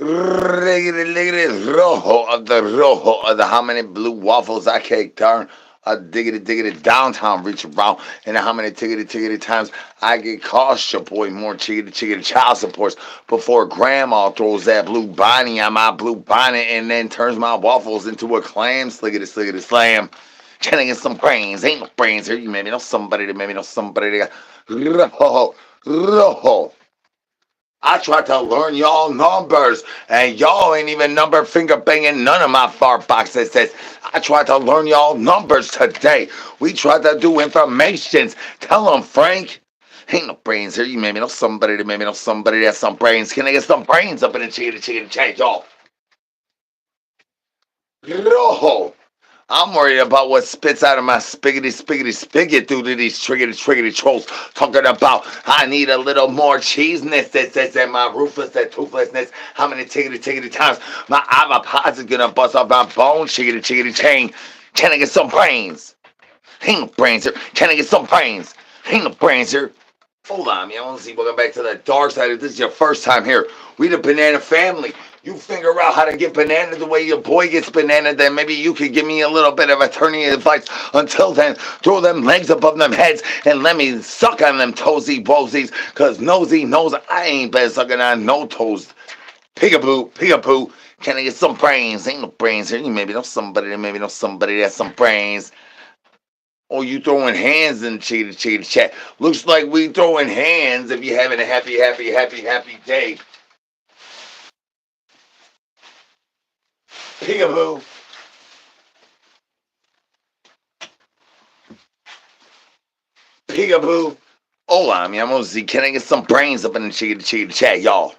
Riggedy, rojo of the how many blue waffles I cake turn. A diggity downtown reach around, and how many tiggity times I get cost your boy more chickity child supports before grandma throws that blue bonnie on my blue bonnet and then turns my waffles into a clam sliggity slam. Can I get some brains? Ain't no brains here. You maybe know somebody that maybe know somebody that got rojo. I tried to learn y'all numbers, and y'all ain't even number finger banging none of my fart boxes. Says I tried to learn y'all numbers today. We tried to do informations. Tell them, Frank. Ain't no brains here. You maybe know somebody that maybe know somebody that has some brains. Can I get some brains up in the chicken chat, y'all? Yo. I'm worried about what spits out of my spigot due to these triggity trolls talking about I need a little more cheeseness that my that toothlessness. How many tiggity times my avocados is gonna bust off my bone chiggity chain. Can I get some brains? Ain't no brains here. Can I get some brains? Ain't no brains here. Hold on, man. I want to see. Welcome back to the dark side. If this is your first time here, we the banana family. You figure out how to get banana the way your boy gets banana, then maybe you could give me a little bit of attorney advice. Until then, throw them legs above them heads and let me suck on them toesy woesies. Cause nosy knows I ain't been sucking on no toes. Peekaboo. Can I get some brains? Ain't no brains here. You maybe know somebody that maybe know somebody that has some brains. Oh, you throwing hands in the chat. Looks like we throwing hands if you're having a happy day. Peekaboo. Peekaboo. Hola, mi amor. Can I get some brains up in the chat, y'all?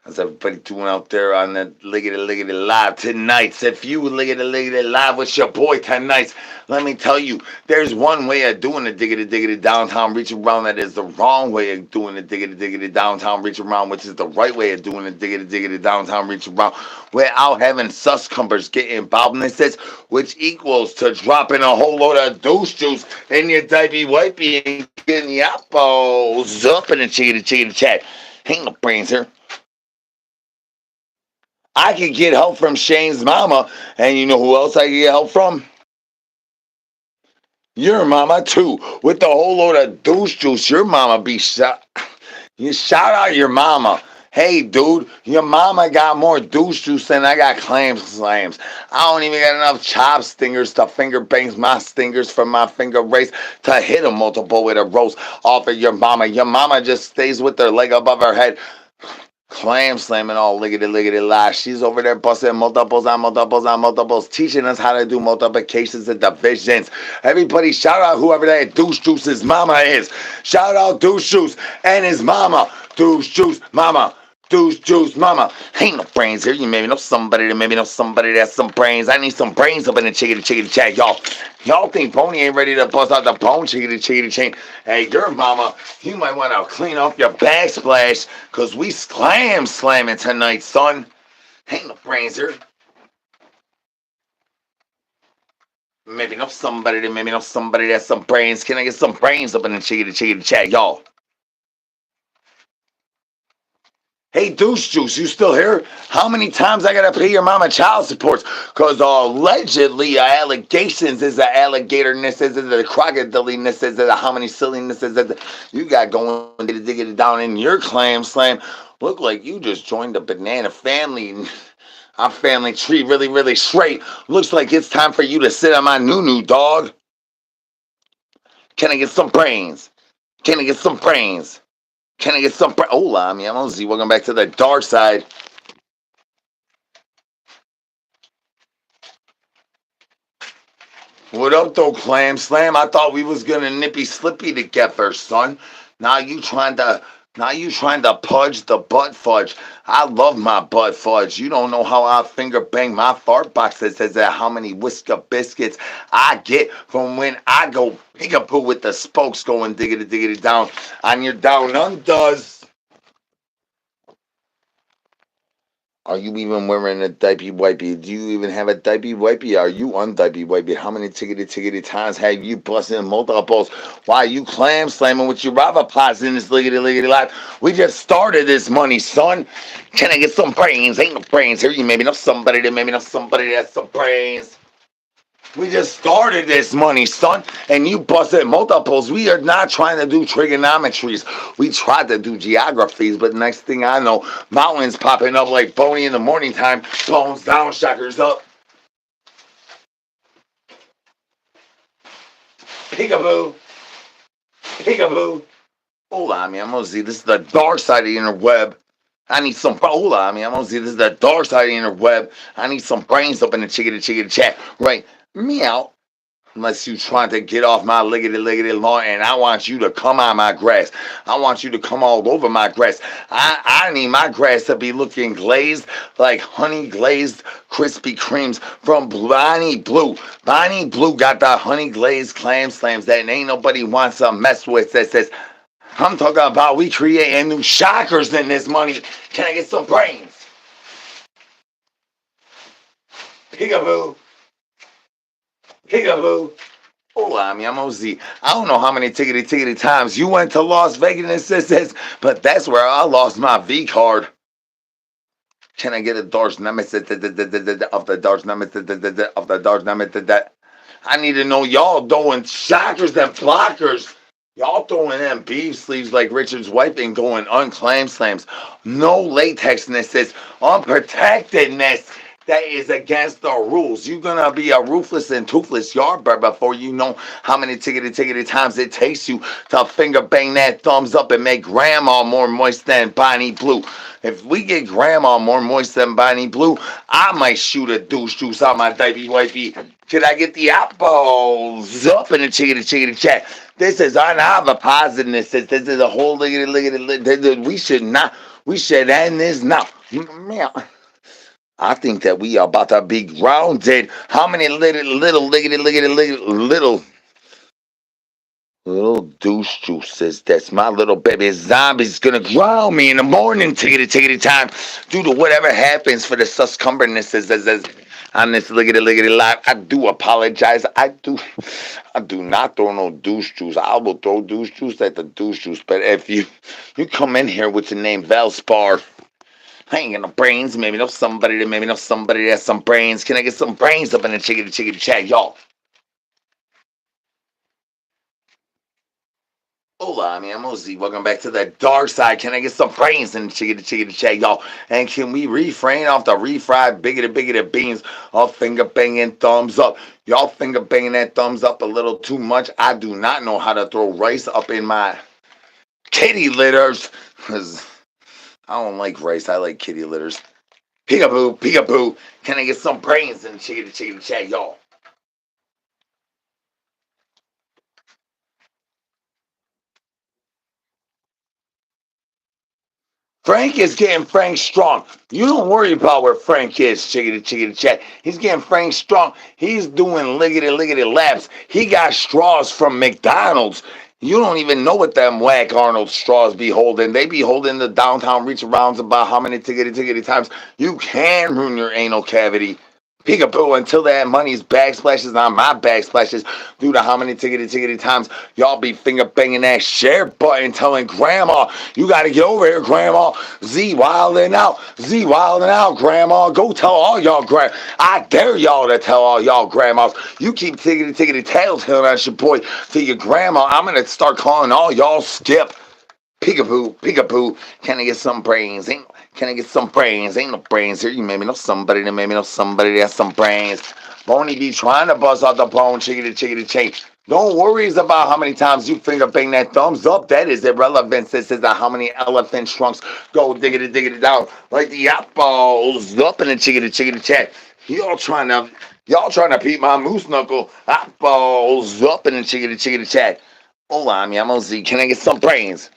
How's everybody doing out there on the Liggity Live tonight? If you Liggity Live with your boy tonight, let me tell you, there's one way of doing the diggity downtown reach around that is the wrong way of doing the diggity downtown reach around, which is the right way of doing the diggity downtown reach around without having Susumbers get involved. And it says, which equals to dropping a whole load of douche juice in your diaper wipey and getting the apples up in the chickity chat. Ain't no brains here. I could get help from Shane's mama, and you know who else I could get help from? Your mama too, with the whole load of douche juice. Your mama be shot. You shout out your mama. Hey, dude, your mama got more douche juice than I got clam slams. I don't even got enough chop stingers to finger bangs my stingers from my finger race to hit a multiple with a roast off of your mama. Your mama just stays with her leg above her head. Clam slamming all liggity lie. She's over there busting multiples, teaching us how to do multiplications and divisions. Everybody shout out whoever that Douche Juice's mama is. Shout out Douche Juice and his mama. Douche Juice mama. Douche Juice mama. Ain't no brains here. You maybe know somebody that has some brains. I need some brains up in the chickity chat, y'all. Y'all think Bony ain't ready to bust out the bone chickity chain. Hey, your mama, you might want to clean off your backsplash, cause we slamming tonight, son. Ain't no brains here. Maybe know somebody that has some brains. Can I get some brains up in the chickity chat, y'all? Hey, Douche Juice, you still here? How many times I gotta pay your mama child supports? Cause allegedly allegations is the alligatorness, is the crocodileness, is the how many silliness is that you got going to dig it down in your clam slam. Look like you just joined the banana family. Our family tree really straight. Looks like it's time for you to sit on my new dog. Can I get some brains? Can I get some brains? Can I get some brains? Hola, mi amor. Welcome back to the dark side. What up, though, Clam Slam? I thought we was gonna nippy slippy together, son. Now you trying to pudge the butt fudge. I love my butt fudge. You don't know how I finger bang my fart box that says that how many whisker biscuits I get from when I go peekaboo with the spokes going diggity down on your down undoes. Are you even wearing a diaper wipey? Do you even have a diaper wipey? Are you undiaper wipey? How many tickety times have you busting multiples? Why are you clam slamming with your rubber pots in this liggity life? We just started this money, son. Can I get some brains? Ain't no brains here. You maybe know somebody that maybe know somebody that has some brains. We just started this money, son, and you busted multiples. We are not trying to do trigonometries. We tried to do geographies, but next thing I know, mountains popping up like Bony in the morning time, bones down, shockers up. Peekaboo, peekaboo. Hold on, man. I'm gonna see. This is the dark side of the interweb. I need some. Hold on, man. I'm gonna see. This is the dark side of the interweb. I need some brains up in the chickadee chat. Right. Meow. Unless you trying to get off my liggity lawn, and I want you to come on my grass. I want you to come all over my grass. I need my grass to be looking glazed like honey glazed Krispy Kremes from Bonnie Blue. Bonnie Blue got the honey glazed clam slams that ain't nobody wants to mess with. That says, I'm talking about we creating new shockers in this money. Can I get some brains? Peekaboo. Peekaboo. Hold on, mi amorzi. I don't know how many tickety times you went to Las Vegas, sisters, but that's where I lost my V card. Can I get a Dark Nemesis of the Dark Nemesis of the Dark Nemesis? I need to know y'all doing shockers and blockers. Y'all throwing them beef sleeves like Richard's wife and going unclaimed slams. No latexness is unprotectedness. That is against the rules. You're gonna be a ruthless and toothless yardbird before you know how many tickety times it takes you to finger bang that thumbs up and make grandma more moist than Bonnie Blue. If we get grandma more moist than Bonnie Blue, I might shoot a douche juice out my diaper wifey. Could I get the apples up in the chickety chat? This is another positiveness. This is a whole liggity. We should not. We should end this now. I think that we are about to be grounded. How many little douche juices? That's my little baby zombie's gonna ground me in the morning. Tickety time. Due to whatever happens for the Susumberness as on this liggity live. I do apologize. I do not throw no douche juice. I will throw douche juice at the douche juice. But if you come in here with the name Valspar, I ain't got no brains. Maybe know somebody that has some brains. Can I get some brains up in the chickity chat, y'all? Hola, mi amorzi. Welcome back to the dark side. Can I get some brains in the chickity chat, y'all? And can we refrain off the refried biggity beans of finger banging thumbs up? Y'all finger banging that thumbs up a little too much. I do not know how to throw rice up in my kitty litters. Because I don't like rice. I like kitty litters. Peekaboo. Can I get some brains in the chickity chat, y'all? Frank is getting Frank strong. You don't worry about where Frank is, chickity chat. He's getting Frank strong. He's doing liggity laps. He got straws from McDonald's. You don't even know what them whack Arnold straws be holding. They be holding the downtown reach arounds about how many tickety times you can ruin your anal cavity. Peekaboo until that money's backsplashes on my backsplashes due to how many tickety times y'all be finger banging that share button telling grandma you gotta get over here, grandma. Z wildin' out, grandma. Go tell all y'all I dare y'all to tell all y'all grandmas. You keep tickety tattling on your boy to your grandma. I'm gonna start calling all y'all Skip. Peekaboo. Can I get some brains? Can I get some brains? Ain't no brains here. You maybe know somebody that has some brains. Bony be trying to buzz out the bone, chickity chain. Don't worry about how many times you finger bang that thumbs up. That is irrelevant. This is how many elephant trunks go diggity down like the apples up in the chickity chat. Y'all trying to beat my moose knuckle. Apples up in the chickity chat. Hold on, I'm on Z. Can I get some brains?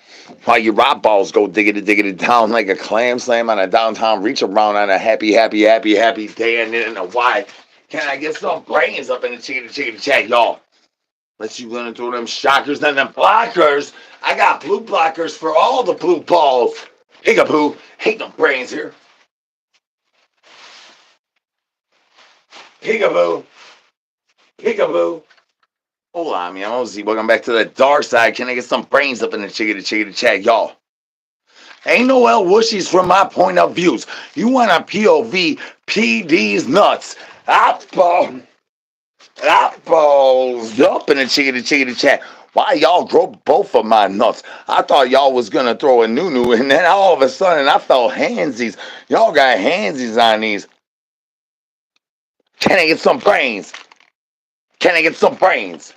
While your rock balls go diggity down like a clam slam on a downtown reach around on a happy day and in a why. Can I get some brains up in the chickity chat, y'all? Let you gonna throw them shockers and them blockers. I got blue blockers for all the blue balls. Peekaboo. Hate them brains here. Peekaboo. Peekaboo. Hola, mi amor. Welcome back to the dark side. Can I get some brains up in the chickadee chat, y'all? Ain't no L whooshies from my point of views. You want a POV? PD's nuts. Apple. Apples. Up in the chickadee chat. Why y'all grow both of my nuts? I thought y'all was gonna throw a noo and then all of a sudden I felt handsies. Y'all got handsies on these. Can I get some brains? Can I get some brains?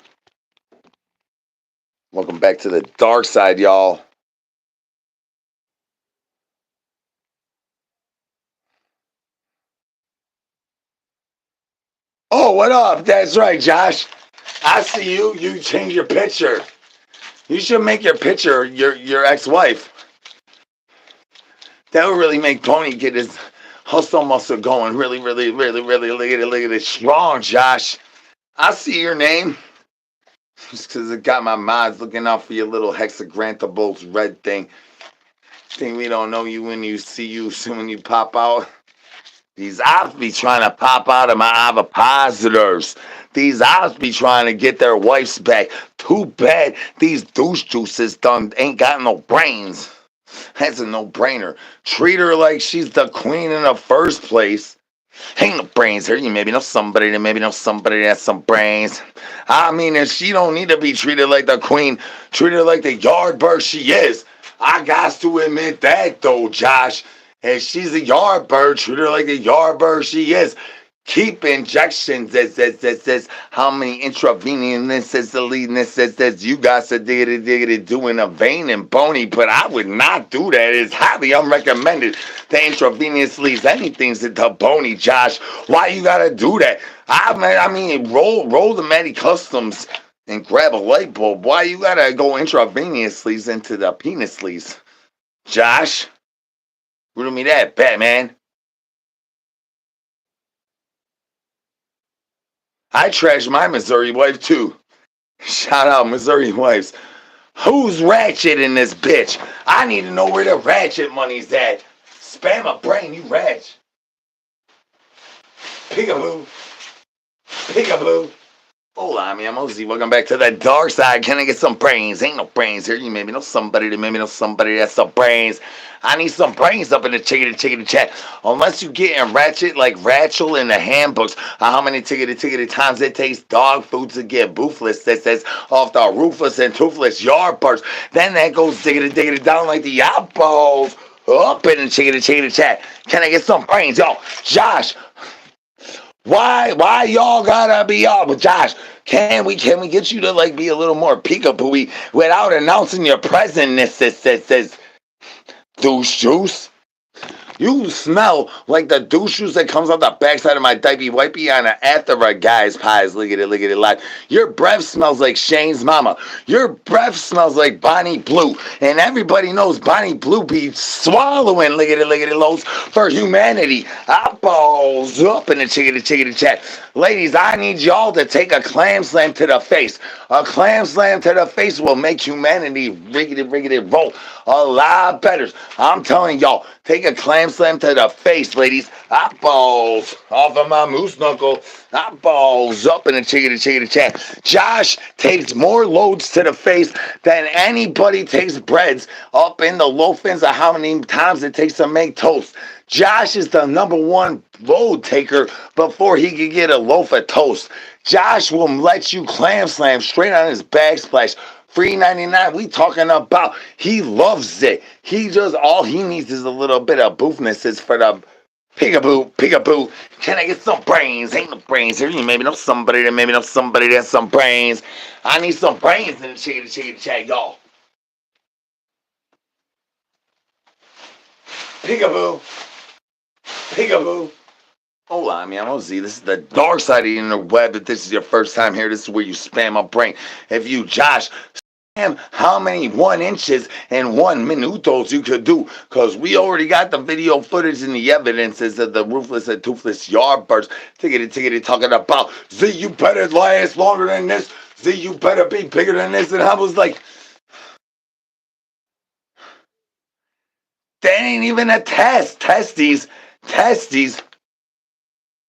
Welcome back to the dark side, y'all. Oh, what up? That's right, Josh. I see you. You change your picture. You should make your picture your ex-wife. That would really make Bony get his hustle muscle going. Really, really, really, really look at it strong, Josh. I see your name. Just because it got my mind looking out for your little hexagrantables red thing. Think we don't know you when you see you when you pop out. These ops be trying to pop out of my ovipositors. These ops be trying to get their wives back. Too bad these douche juices done ain't got no brains. That's a no-brainer. Treat her like she's the queen in the first place. Ain't no brains here. You maybe know somebody that maybe know somebody that has some brains. I mean, if she don't need to be treated like the queen, treat her like the yard bird she is. I got to admit that though, Josh. If she's a yard bird, treat her like the yard bird she is. Keep injections says how many intravenous says you guys are diggity do in a vein and Bony, but I would not do that. It's highly unrecommended to intravenously anything to Bony, Josh. Why you gotta do that? I mean roll the Medi Customs and grab a light bulb. Why you gotta go intravenously into the penis sleeves? Josh? Riddle me that, Batman. I trashed my Missouri wife too. Shout out Missouri wives. Who's ratchet in this bitch? I need to know where the ratchet money's at. Spam a brain, you ratchet. Peekaboo. Peekaboo. Hola, mi amor. Welcome back to the dark side. Can I get some brains? Ain't no brains here. You maybe know somebody that maybe know somebody that's some brains. I need some brains up in the chickadee chat. Unless you getting ratchet like Rachel in the handbooks on how many tickety times it takes dog food to get boofless that says off the roofless and toothless yard birds. Then that goes diggity down like the apples. Up in the chickadee chat. Can I get some brains? Yo, Josh. Why y'all gotta be up with Josh? Can we get you to like be a little more peekaboo without announcing your presence? Says douche juice. You smell like the douche juice that comes off the backside of my diaper wipey on after a guy's pies. Look at it live. Your breath smells like Shane's mama. Your breath smells like Bonnie Blue. And everybody knows Bonnie Blue be swallowing, look at it, lows for humanity. Eyeballs up in the chickadee chat. Ladies, I need y'all to take a clam slam to the face. A clam slam to the face will make humanity riggedy roll a lot better. I'm telling y'all, take a clam slam to the face, ladies. Eyeballs off of my moose knuckle. Eyeballs up in the chickadee chat. Josh takes more loads to the face than anybody takes breads up in the loafins of how many times it takes to make toast. Josh is the number one load taker before he can get a loaf of toast. Josh will let you clam slam straight on his backsplash. $3.99. We talking about he loves it. He just all he needs is a little bit of boofness is for the peekaboo. Can I get some brains? Ain't no brains here. You maybe know somebody that has some brains. I need some brains in the chickadee chat, y'all. Peekaboo. Peekaboo. Hola, mi amor. This is the dark side of the interweb. If this is your first time here, this is where you spam my brain. If you, Josh, spam how many 1 inches and 1 minutos you could do, because we already got the video footage and the evidences of the roofless and toothless yardbirds. Tickety, talking about, Z, you better last longer than this. Z, you better be bigger than this. And I was like, that ain't even a test. Testes.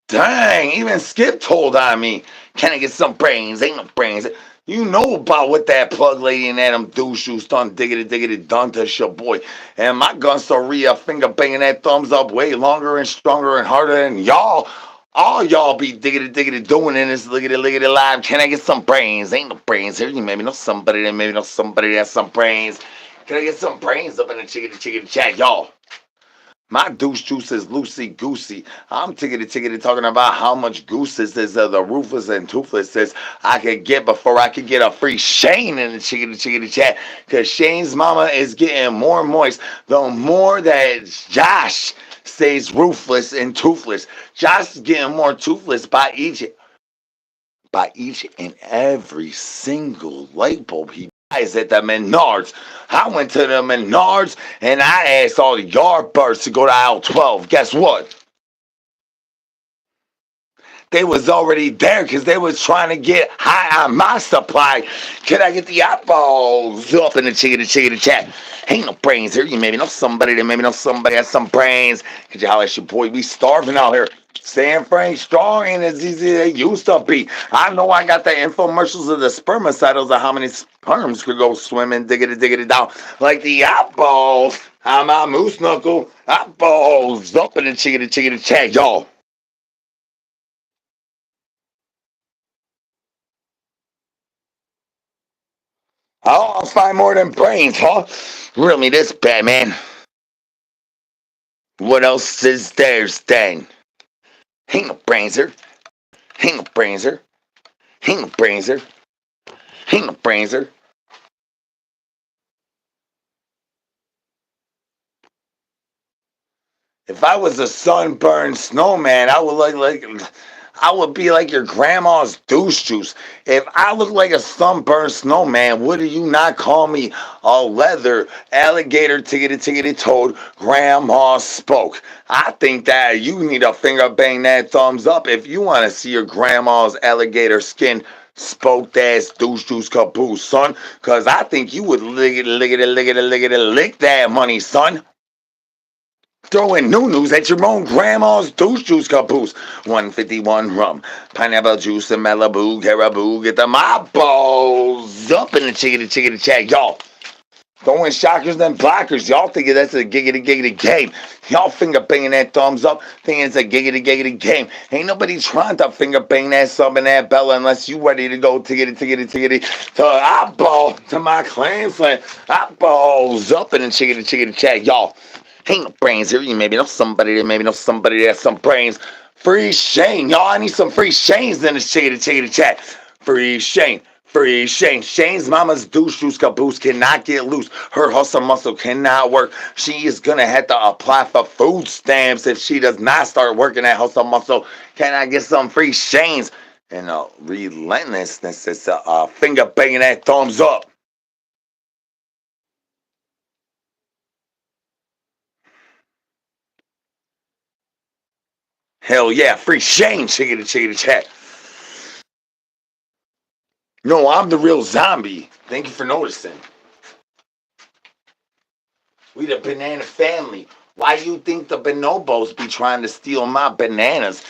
Dang, even Skip told on me. Can I get some brains? Ain't no brains. You know about what that plug lady and Adam douche shoes done, diggity done to your boy. And my gunsteria finger banging that thumbs up way longer and stronger and harder than y'all. All y'all be diggity doing in this liggity live. Can I get some brains? Ain't no brains here. You maybe know somebody that maybe know somebody that has some brains. Can I get some brains up in the chickity chat, y'all? My douche juice is loosey goosey. I'm tickety talking about how much gooses is the ruthless and toothless is I could get before I could get a free Shane in the chickety chat. Cause Shane's mama is getting more moist the more that Josh stays ruthless and toothless. Josh is getting more toothless by each and every single light bulb he buys at the Menards. I went to the Menards and I asked all the Yardbirds to go to aisle 12. Guess what? They was already there because they was trying to get high on my supply. Can I get the eyeballs up in the chickity chat? Ain't no brains here. You maybe know somebody that maybe know somebody has some brains. Could you holler at your boy? We starving out here. San Frank strong ain't as easy as they used to be. I know I got the infomercials of the spermicidals of how many sperms could go swimming, diggity down. Like the eyeballs on my moose knuckle. Eyeballs up in the chickity chat, y'all. Oh, I'll find more than brains, huh? Really, this bad, man. What else is theirs then? Ain't no brains here. Ain't no brains here. Ain't no brains here. Ain't no brains here. If I was a sunburned snowman, I would I would be like your grandma's douche juice. If I look like a sunburned snowman, would you not call me a leather alligator tickety toad grandma spoke? I think that you need to finger bang that thumbs up if you want to see your grandma's alligator skin spoked ass douche juice caboose, son. Cause I think you would lick that money, son. Throwing new-news at your own grandma's douche juice caboose. 151 rum, pineapple juice, and Malibu, caribou. Get the my balls up in the chickity chat, y'all. Throwing shockers and blockers. Y'all thinking that's a giggity game. Y'all finger banging that thumbs up, thinking it's a giggity game. Ain't nobody trying to finger bang that sub and that bella unless you ready to go tiggity to eyeball to my clan friend. Eyeballs up in the chickity chat, y'all. Ain't no brains here. You maybe know somebody that has some brains. Free Shane. Y'all, I need some free Shanes in this chickity chat. Free Shane. Free Shane. Shane's mama's douche juice caboose cannot get loose. Her hustle muscle cannot work. She is going to have to apply for food stamps if she does not start working that hustle muscle. Can I get some free Shanes? And relentlessness is finger banging that thumbs up. Hell yeah, free Shane, chickity chat. No, I'm the real zombie. Thank you for noticing. We the banana family. Why you think the bonobos be trying to steal my bananas?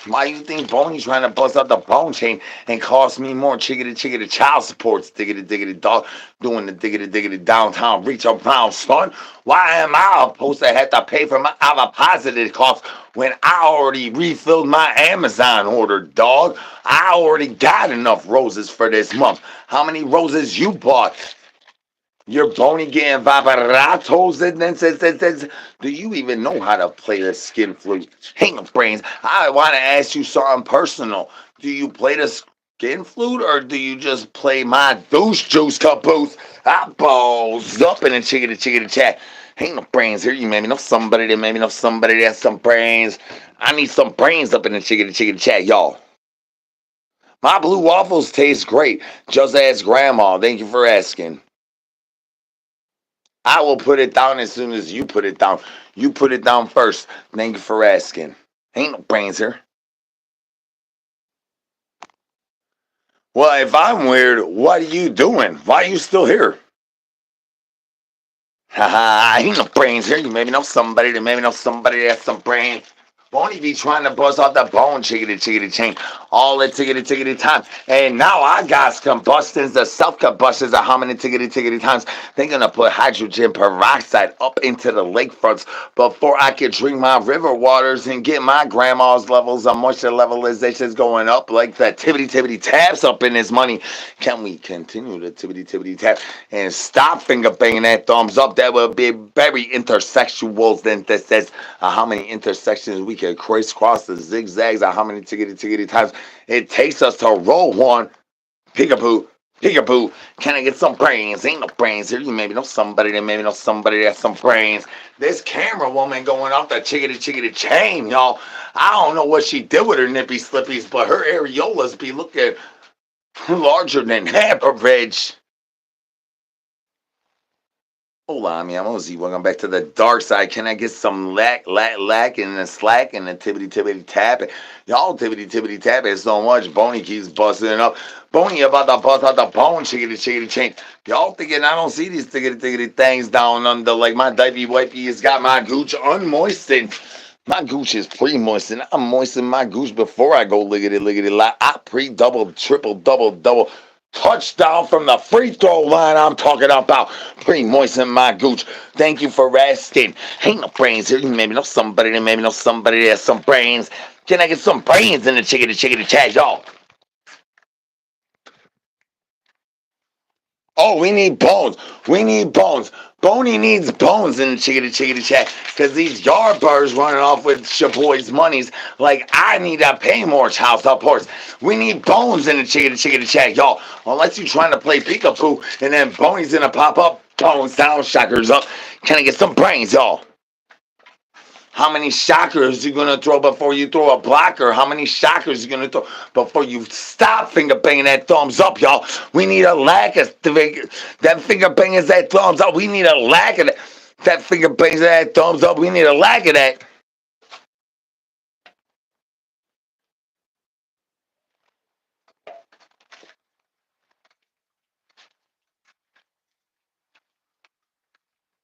Why you think Bony's trying to bust out the bone chain and cost me more chickity child supports, diggity dog, doing the diggity downtown reach around, son? Why am I supposed to have to pay for my positive costs when I already refilled my Amazon order, dog? I already got enough roses for this month. How many roses you bought? You're Bony getting vibratos and then says, do you even know how to play the skin flute? Hang up brains. I want to ask you something personal. Do you play the skin flute or do you just play my douche juice caboose? Eyeballs up in the chickity chat. Ain't no brains here. You maybe know somebody that maybe know somebody that has some brains. I need some brains up in the chickity chat, y'all. My blue waffles taste great. Just ask grandma. Thank you for asking. I will put it down as soon as you put it down. You put it down first. Thank you for asking. Ain't no brains here. Well, if I'm weird, what are you doing? Why are you still here? Haha, ain't no brains here. You maybe know somebody that maybe know somebody that has some brains. Bony be trying to bust off the bone, chickity chain, all the tickety time. And now I got combustions, the self combustions of how many tickety times they're gonna put hydrogen peroxide up into the lakefronts before I can drink my river waters and get my grandma's levels of moisture levelizations going up like the tibbity taps up in this money. Can we continue the tibbity tap and stop finger banging that thumbs up? That will be very intersexual. Then that says how many intersections we can crisscross the zigzags, or how many tickety times it takes us to roll one. Peekaboo, peekaboo. Can I get some brains? Ain't no brains here. You maybe know somebody that maybe know somebody that has some brains. This camera woman going off the chickity chain, y'all. I don't know what she did with her nippy slippies, but her areolas be looking larger than average. Hola, mi amor. Welcome back to the dark side. Can I get some lack, and the slack, and the tibbity tap? Y'all tibbity tapping so much. Bony keeps busting it up. Bony about to bust out the bone, chickity chain. Y'all thinking I don't see these tickety things down under like my diaper wipey has got my gooch unmoistened. My gooch is pre-moistened. I'm moistening my gooch before I go lickety lie. I double, triple, double. Touchdown from the free throw line. I'm talking about pre-moisten my gooch. Thank you for asking. Ain't no brains here. You maybe know somebody that maybe know somebody that has some brains. Can I get some brains in the chickity chat, y'all? Oh, we need bones. We need bones. Bony needs bones in the chickity chat because these yard birds running off with your boys' monies like I need to pay more child support. We need bones in the chickity chat, y'all. Unless you're trying to play peekaboo and then Bony's gonna pop up, bones down, shockers up. Can I get some brains, y'all? How many shockers you gonna throw before you throw a blocker? How many shockers you gonna throw before you stop finger banging that thumbs up, y'all? We need a lack of that finger banging that thumbs up. We need a lack of that finger banging that thumbs up. We need a lack of that.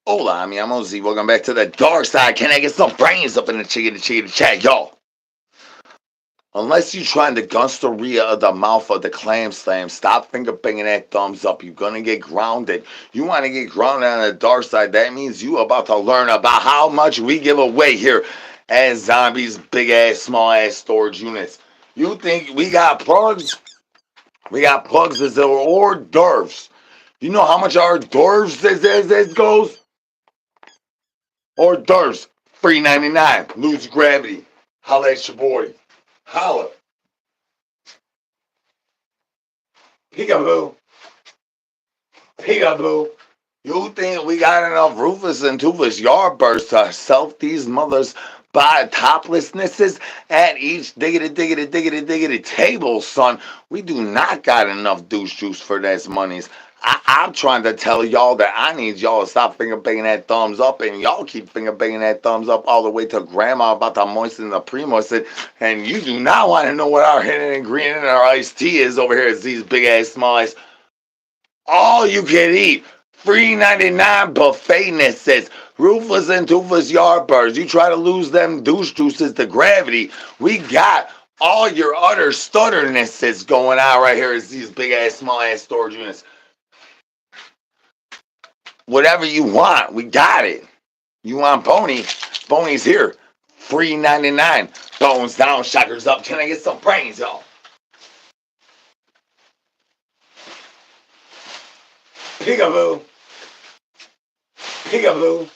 Hola, mi amor. Welcome back to the dark side. Can I get some brains up in the chickity chat, y'all? Unless you're trying to gunsteria of the mouth of the clam slam, stop finger banging that thumbs up. You're gonna get grounded. You want to get grounded on the dark side. That means you about to learn about how much we give away here as zombies, big ass, small ass storage units. You think we got plugs? We got plugs as hors d'oeuvres. You know how much hors d'oeuvres this goes? Hors d'oeuvres, free 99. Lose gravity. Holla at your boy. Holla. Peekaboo. Peekaboo. You think we got enough roofless and toothless yardbirds to self these mothers by toplessnesses at each diggity table, son? We do not got enough douche juice for this monies. I'm trying to tell y'all that I need y'all to stop finger banging that thumbs up, and y'all keep finger banging that thumbs up all the way to grandma about to moisten the pre-moisten, and you do not want to know what our hidden ingredient in our iced tea is over here. Is these big ass small ass all you can eat. Free 99 buffetness says roofless and toothless yardbirds. You try to lose them douche juices to gravity. We got all your utter stutternesses going out right here is these big ass, small ass storage units. Whatever you want, we got it. You want Bony? Bony's here. Free 99. Bones down, shockers up. Can I get some brains, y'all? Peekaboo. Peekaboo.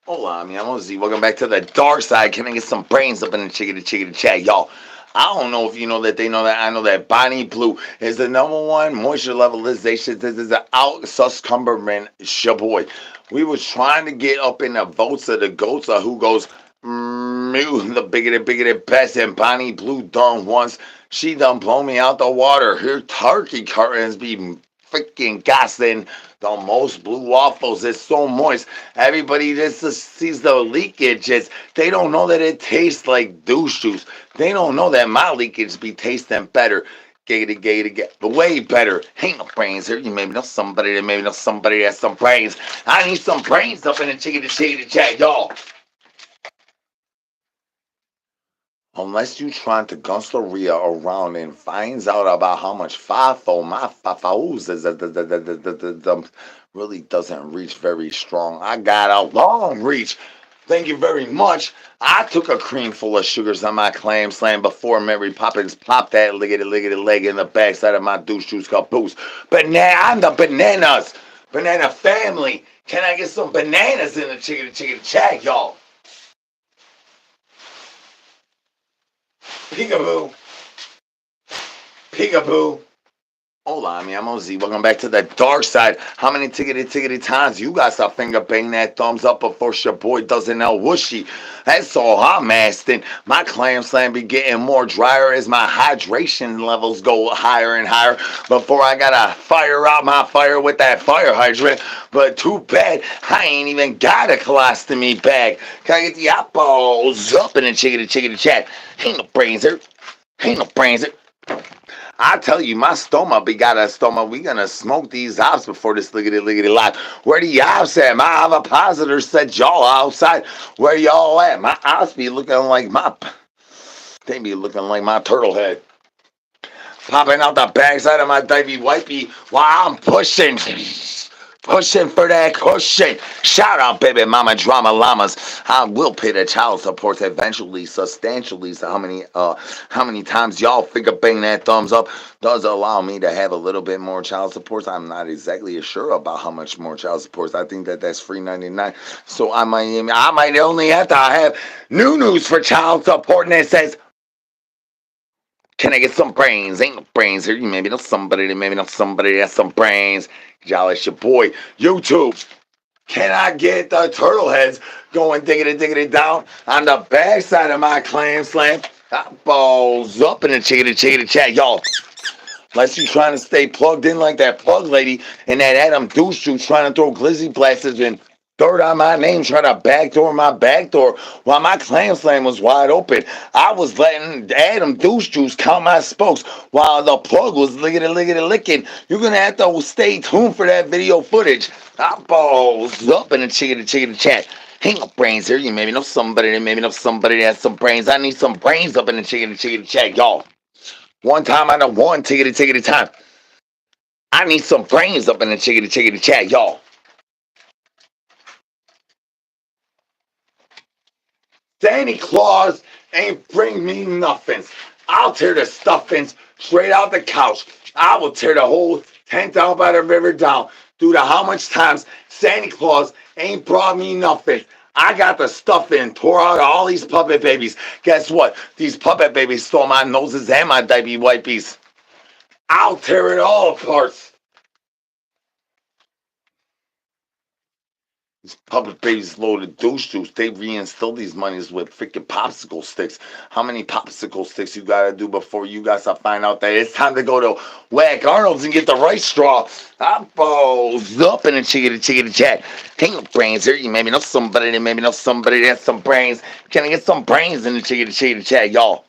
Hola, mi amor. Welcome back to the dark side. Can I get some brains up in the chickity chat, y'all? I don't know if you know that they know that. I know that Bony Blue is the #1 moisture levelization. This is an out Susumbers shaboy. We was trying to get up in the votes of the goats of who goes the biggity best, and Bony Blue done once. She done blow me out the water. Her turkey curtains be freaking gassing. The most blue waffles is so moist. Everybody just sees the leakages. They don't know that it tastes like douche juice. They don't know that my leakage be tasting better. Gator, but way better. Ain't no brains here. You maybe know somebody that maybe know somebody that has some brains. I need some brains up in the chickity chat, y'all. Unless you trying to gunsleria around and finds out about how much FIFO, my FIFOs really doesn't reach very strong. I got a long reach. Thank you very much. I took a cream full of sugars on my clam slam before Mary Poppins popped that liggity leg in the backside of my douche juice caboose. I'm the bananas. Banana family. Can I get some bananas in the chicken chat, y'all? Peekaboo. Peekaboo. Hola, mi amo Z. Welcome back to the dark side. How many tickety times you got to finger bang that thumbs up before your boy doesn't know whooshy? That's all I'm asking. My clam slam be getting more drier as my hydration levels go higher and higher before I gotta fire out my fire with that fire hydrant. But too bad, I ain't even got a colostomy bag. Can I get the eyeballs up in the chickity chat? Ain't no brains here. Ain't no brains here. I tell you, my stoma be got a stoma. We gonna smoke these ops before this liggity live. Where the ops at? My ovipositor said y'all outside. Where y'all at? My ops be looking like they be looking like my turtle head. Popping out the backside of my divey wipey while I'm pushing for that cushion. Shout out, baby mama drama llamas. I will pay the child support eventually, substantially. So how many times y'all finger bang that thumbs up does allow me to have a little bit more child support. I'm not exactly sure about how much more child support. I think that's free 99. So I might only have to have new news for child support, and it says, can I get some brains? Ain't no brains here. You maybe know somebody that has some brains. Y'all, it's your boy, YouTube. Can I get the turtle heads going diggity down on the backside of my clam slam? Balls up in the chickity chat, y'all. Unless you trying to stay plugged in like that plug lady and that Adam douche juice trying to throw glizzy blasters and dirt on my name, trying to backdoor my backdoor while my clam slam was wide open. I was letting Adam douche juice count my spokes while the plug was lickety licking. You're gonna have to stay tuned for that video footage. Balls up in the chickity chat. Ain't no brains here. You maybe know somebody that has some brains. I need some brains up in the chickity chat, y'all. One time I know one tickety time. I need some brains up in the chickity chat, y'all. Santa Claus ain't bring me nothings. I'll tear the stuffings straight out the couch. I will tear the whole tent down by the river down due to how much times Santa Claus ain't brought me nothing. I got the stuffing, tore out all these puppet babies. Guess what? These puppet babies stole my noses and my diaper wipies. I'll tear it all apart. These public babies loaded douche juice. They reinstilled these monies with freaking popsicle sticks. How many popsicle sticks you gotta do before you guys find out that it's time to go to Whack Arnold's and get the right straw? I balls up in the chickity chat. Ain't no brains here. You maybe know somebody that has some brains. Can I get some brains in the chickity chat, y'all?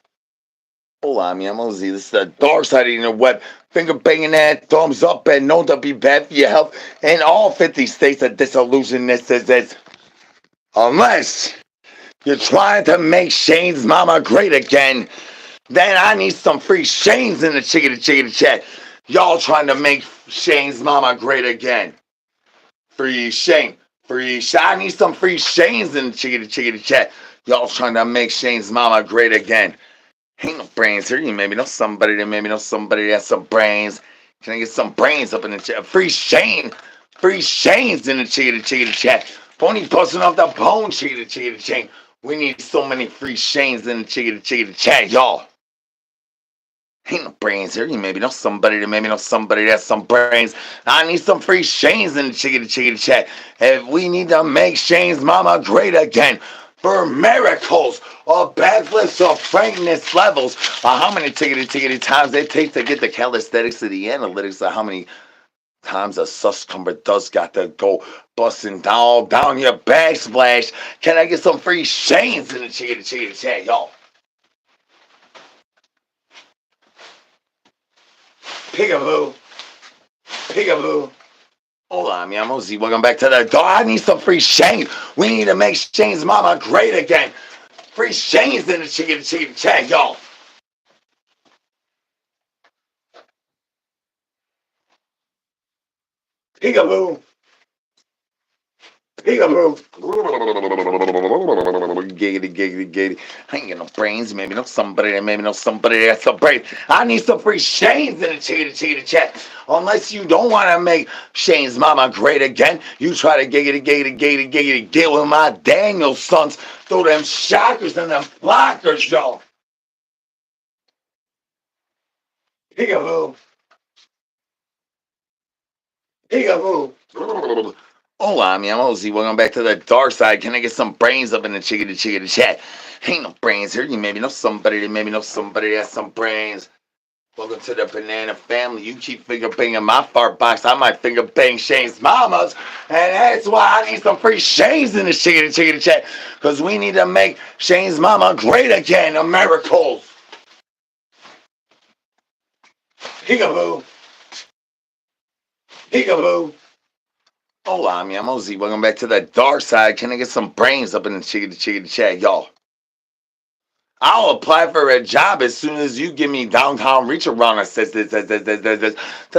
Hola, mi amo Z. This is the dark side of the web. Finger banging that thumbs up and know to be bad for your health. In all 50 states of disillusionist is unless you're trying to make Shane's mama great again, then I need some free Shane's in the chickity chat. Y'all trying to make Shane's mama great again. Free Shane. I need some free Shane's in the chickity chat. Y'all trying to make Shane's mama great again. Ain't no brains here. You maybe know somebody that has some brains. Can I get some brains up in the chat? Free Shane's in the chickity chat. Bony busting off the bone, chickity chain. We need so many free Shane's in the chickity chat, y'all. Ain't no brains here. You maybe know somebody that has some brains. I need some free Shane's in the chickity chat. If we need to make Shane's mama great again, for miracles or backflips or frankness levels, how many tickety times it takes to get the calisthenics to the analytics of how many times a Susumbers does got to go busting down your backsplash. Can I get some free Shane's in the chickity chat, y'all? Peekaboo. Hola, mi amo Z. Welcome back to the door. I need some free Shane. We need to make Shane's mama great again. free chains in the chicken chat, y'all. Peekaboo. Peekaboo. Giggity. I ain't got no brains. Maybe know somebody that's a brain. I need some free chains in the chicken chat. Unless you don't want to make Shane's mama great again, you try to giggity, get with my Daniel sons through them shockers and them blockers, y'all. Peekaboo. Peekaboo. Hola, mi amor. Welcome back to the dark side. Can I get some brains up in the chicken chat? Ain't no brains here. You maybe know somebody that has some brains. Welcome to the banana family. You keep finger banging my fart box. I might finger bang Shane's mamas. And that's why I need some free Shane's in the chicken chat. Because we need to make Shane's mama great again. A miracles. Peekaboo. Peekaboo. Hola, mi amor. Welcome back to the dark side. Can I get some brains up in the chicken chat, y'all? I'll apply for a job as soon as you give me downtown reach around to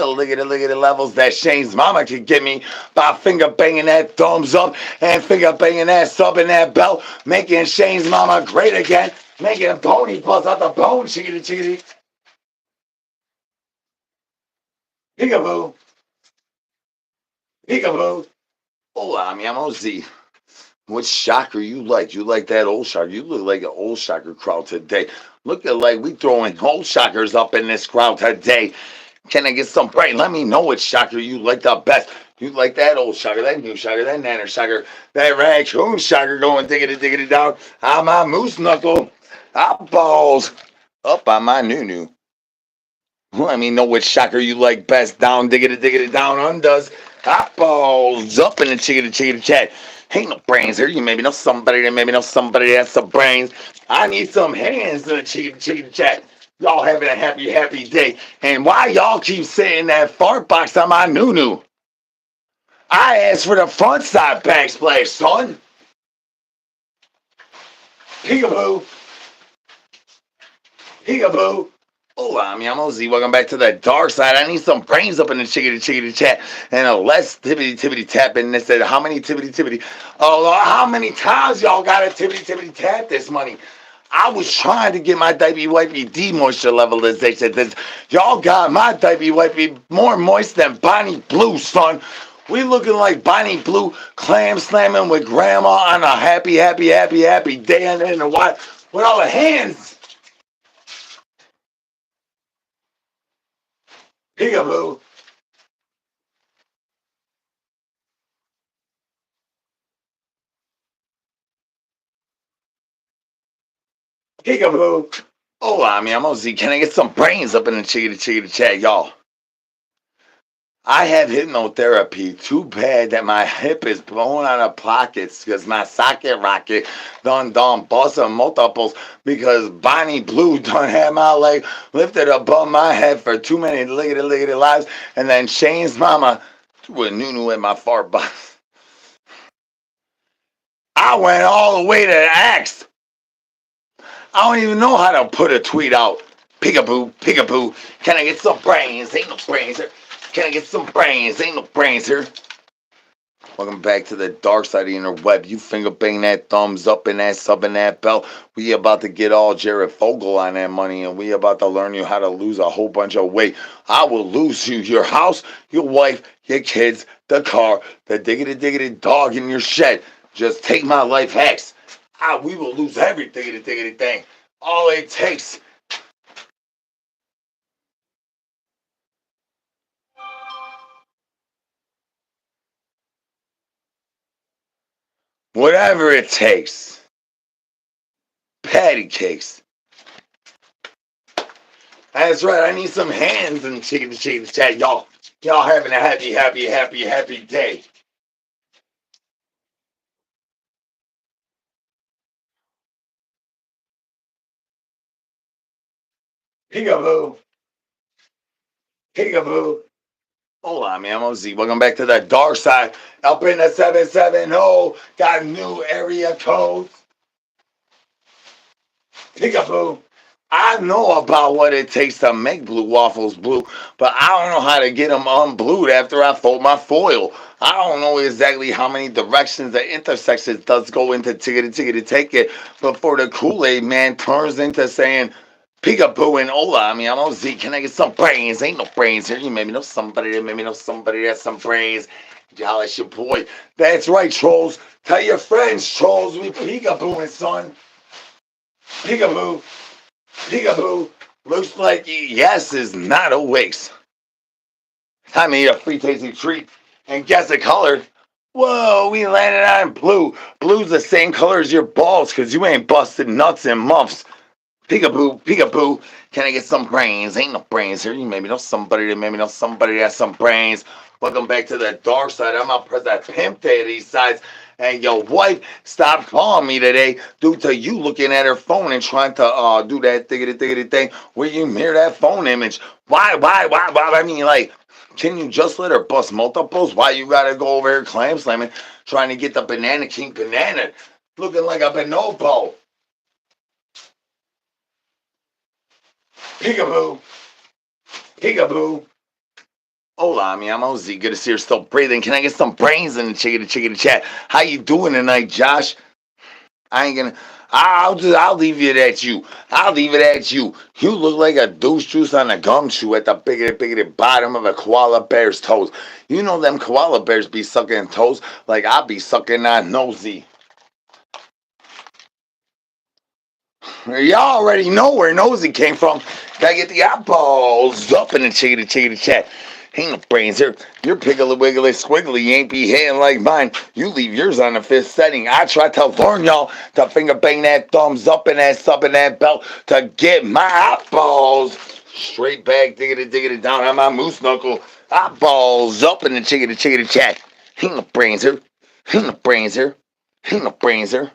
look at the levels that Shane's mama could get me by finger banging that thumbs up and finger banging that sub in that belt, making Shane's mama great again, making Bony buzz out the bone, chickity. Peekaboo. Peekaboo. Hola, mi amor. What shocker you like? You like that old shocker? You look like an old shocker crowd today. Looking like we throwing old shockers up in this crowd today. Can I get some brain? Let me know what shocker you like the best. You like that old shocker, that new shocker, that nanner shocker, that raccoon shocker going diggity down on my moose knuckle, eyeballs up on my noo. Let me know what shocker you like best. Down diggity down undoes. Eyeballs up in the chicken chat. Ain't no brains here. You maybe know somebody that has some brains. I need some hands in the chicken chat. Y'all having a happy day. And why y'all keep saying that fart box on my noo? I asked for the front side backsplash, son. Peekaboo. Peekaboo. Hola, mi amor. Welcome back to the dark side. I need some brains up in the chicken chat. And a less tippity tap in this. How many tippity? Oh, how many times y'all got a tippity tap this money? I was trying to get my diaper wipey de-moisture levelization. Y'all got my diaper wipey more moist than Bonnie Blue, son. We looking like Bonnie Blue clam slamming with grandma on a happy day and in the what with all the hands. Peekaboo. Peekaboo. Hola, mi amor. Can I get some brains up in the chicken chat, y'all? I have hypnotherapy. Too bad that my hip is blown out of pockets because my socket rocket done busting multiples because Bonnie Blue done had my leg lifted above my head for too many lickety lives. And then Shane's mama with noo in my fart box. I went all the way to X. I don't even know how to put a tweet out. Peekaboo. Can I get some brains? Ain't no brains here. Can I get some brains? Ain't no brains here. Welcome back to the dark side of the interweb. You finger bang that thumbs up and that sub and that bell. We about to get all Jared Fogle on that money, and we about to learn you how to lose a whole bunch of weight. I will lose you, your house, your wife, your kids, the car, the diggity dog in your shed. Just take my life hacks. We will lose every diggity thing. All it takes. Whatever it takes. Patty cakes. That's right. I need some hands in the chicken chat, y'all. Y'all having a happy day. Peekaboo. Peekaboo. Hola, mi amor. Welcome back to the dark side. Up in the 770. Got new area codes. Peekaboo. I know about what it takes to make blue waffles blue, but I don't know how to get them unblued after I fold my foil. I don't know exactly how many directions the intersections does go into tickety tickety take it before the Kool-Aid man turns into saying peekaboo and Ola. I mean, I'm OZ. Can I get some brains? Ain't no brains here. You made me know somebody that made me know somebody that's some brains. Y'all, it's your boy. That's right, trolls. Tell your friends, trolls. We peekabooing, son. Peekaboo. Peekaboo. Looks like yes is not a waste. Time to eat a free tasty treat. And guess the color. Whoa, we landed on blue. Blue's the same color as your balls because you ain't busted nuts in months. Peekaboo, peekaboo. Can I get some brains? Ain't no brains here. You maybe know somebody that maybe know somebody that has some brains. Welcome back to the dark side. I'm out press that pimp day of these sides. And your wife stopped calling me today due to you looking at her phone and trying to do that thiggity thing where you mirror that phone image. Why? I mean, like, can you just let her bust multiples? Why you gotta go over here clam slamming, trying to get the Banana King banana, looking like a bonobo? Peekaboo, peekaboo. Hola, mi amo Z. Good to see you're still breathing. Can I get some brains in the chickadee chat? How you doing tonight, Josh? I ain't gonna. I'll leave it at you. I'll leave it at you. You look like a douche juice on a gumshoe at the biggity bottom of a koala bear's toes. You know them koala bears be sucking toes like I be sucking on nosy. Y'all already know where nosy came from. Gotta get the eyeballs up in the chickadee chat. Ain't no brains here. Your piggly wiggly squiggly ain't be hitting like mine. You leave yours on the fifth setting. I try to warn y'all to finger bang that thumbs up and that sub and that belt to get my eyeballs straight back, diggity down on my moose knuckle. Eyeballs up in the chickadee chat. Ain't no brains here. Ain't no brains here. Ain't no brains here.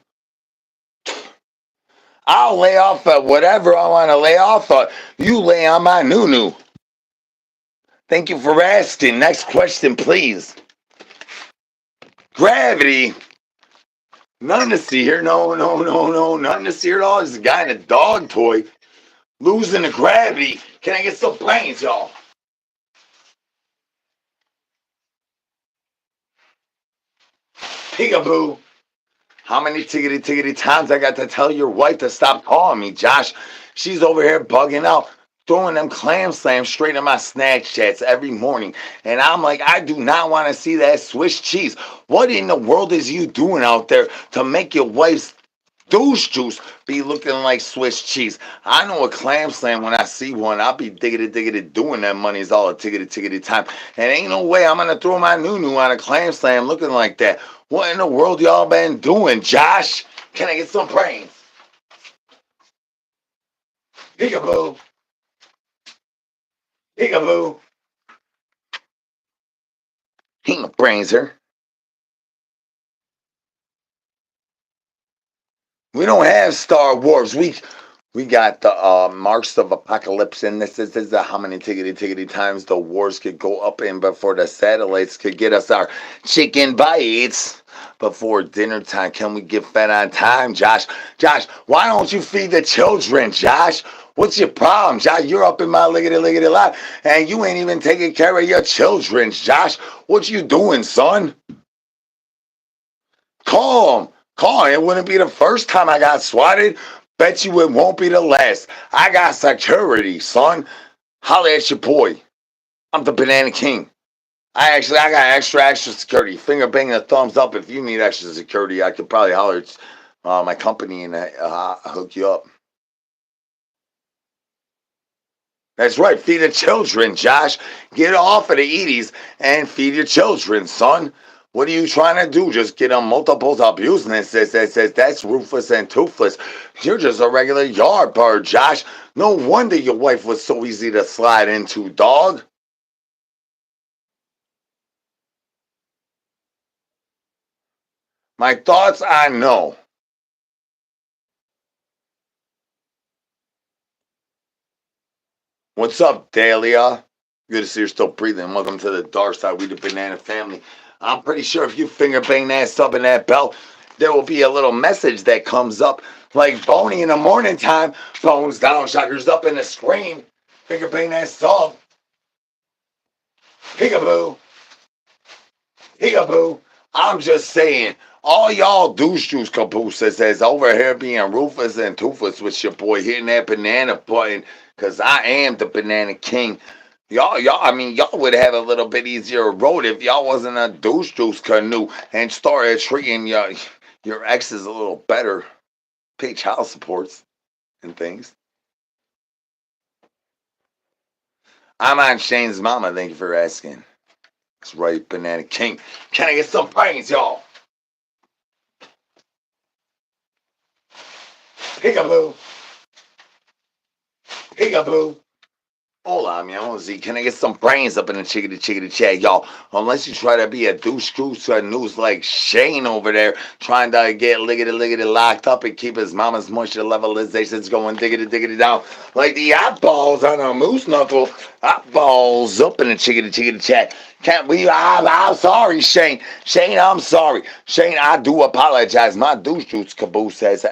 I'll lay off at whatever I want to lay off of. You lay on my noo-noo. Thank you for asking. Next question, please. Gravity. Nothing to see here. No. Nothing to see here at all. There's a guy in a dog toy losing the gravity. Can I get some brains, y'all? Peekaboo. How many tickety times I got to tell your wife to stop calling me, Josh? She's over here bugging out, throwing them clam slams straight in my snack chats every morning. And I'm like, I do not want to see that Swiss cheese. What in the world is you doing out there to make your wife's douche juice be looking like Swiss cheese? I know a clam slam when I see one. I'll be diggity doing that money's all a tickety time. And ain't no way I'm going to throw my noo-noo on a clam slam looking like that. What in the world y'all been doing, Josh? Can I get some brains? Peekaboo. Peekaboo. Ain't no brains here. We don't have Star Wars. We got the Marks of Apocalypse, and this is how many tickety times the wars could go up in before the satellites could get us our chicken bites before dinner time. Can we get fed on time, Josh? Josh, why don't you feed the children, Josh? What's your problem, Josh? You're up in my liggity lot, and you ain't even taking care of your children, Josh. What you doing, son? Call him. Call him. It wouldn't be the first time I got swatted. Bet you it won't be the last. I got security, son. Holla at your boy. I'm the Banana King. I got extra security. Finger banging a thumbs up if you need extra security. I could probably holler at my company and hook you up. That's right. Feed the children, Josh. Get off of the Edie's and feed your children, son. What are you trying to do? Just get them multiples abusing it. That's ruthless and toothless. You're just a regular yard bird, Josh. No wonder your wife was so easy to slide into, dog. My thoughts, I know. What's up, Dahlia? Good to see you're still breathing. Welcome to the dark side. We the banana family. I'm pretty sure if you finger bang that sub in that belt, there will be a little message that comes up like Bony in the morning time, phones down, shockers up in the screen, finger bang that song, peekaboo, peekaboo. I'm just saying, all y'all douche juice cabooses that's over here being ruthless and toothless with your boy hitting that banana button, cause I am the banana king. I mean, y'all would have a little bit easier road if y'all wasn't a douche juice canoe and started treating your exes a little better, pay child supports and things. I'm on Shane's mama. Thank you for asking. That's right, Banana King. Can I get some brains, y'all? Peekaboo. Peekaboo. Hola, mi amor. Z. Can I get some brains up in the chickadee chat, y'all? Unless you try to be a douche screw news like Shane over there, trying to get liggity locked up and keep his mama's moisture levelizations going diggity down like the eyeballs on a moose knuckle. Eyeballs up in the chickadee chat. Can't we? I'm sorry, Shane. Shane, I'm sorry. Shane, I do apologize. My douche juice caboose says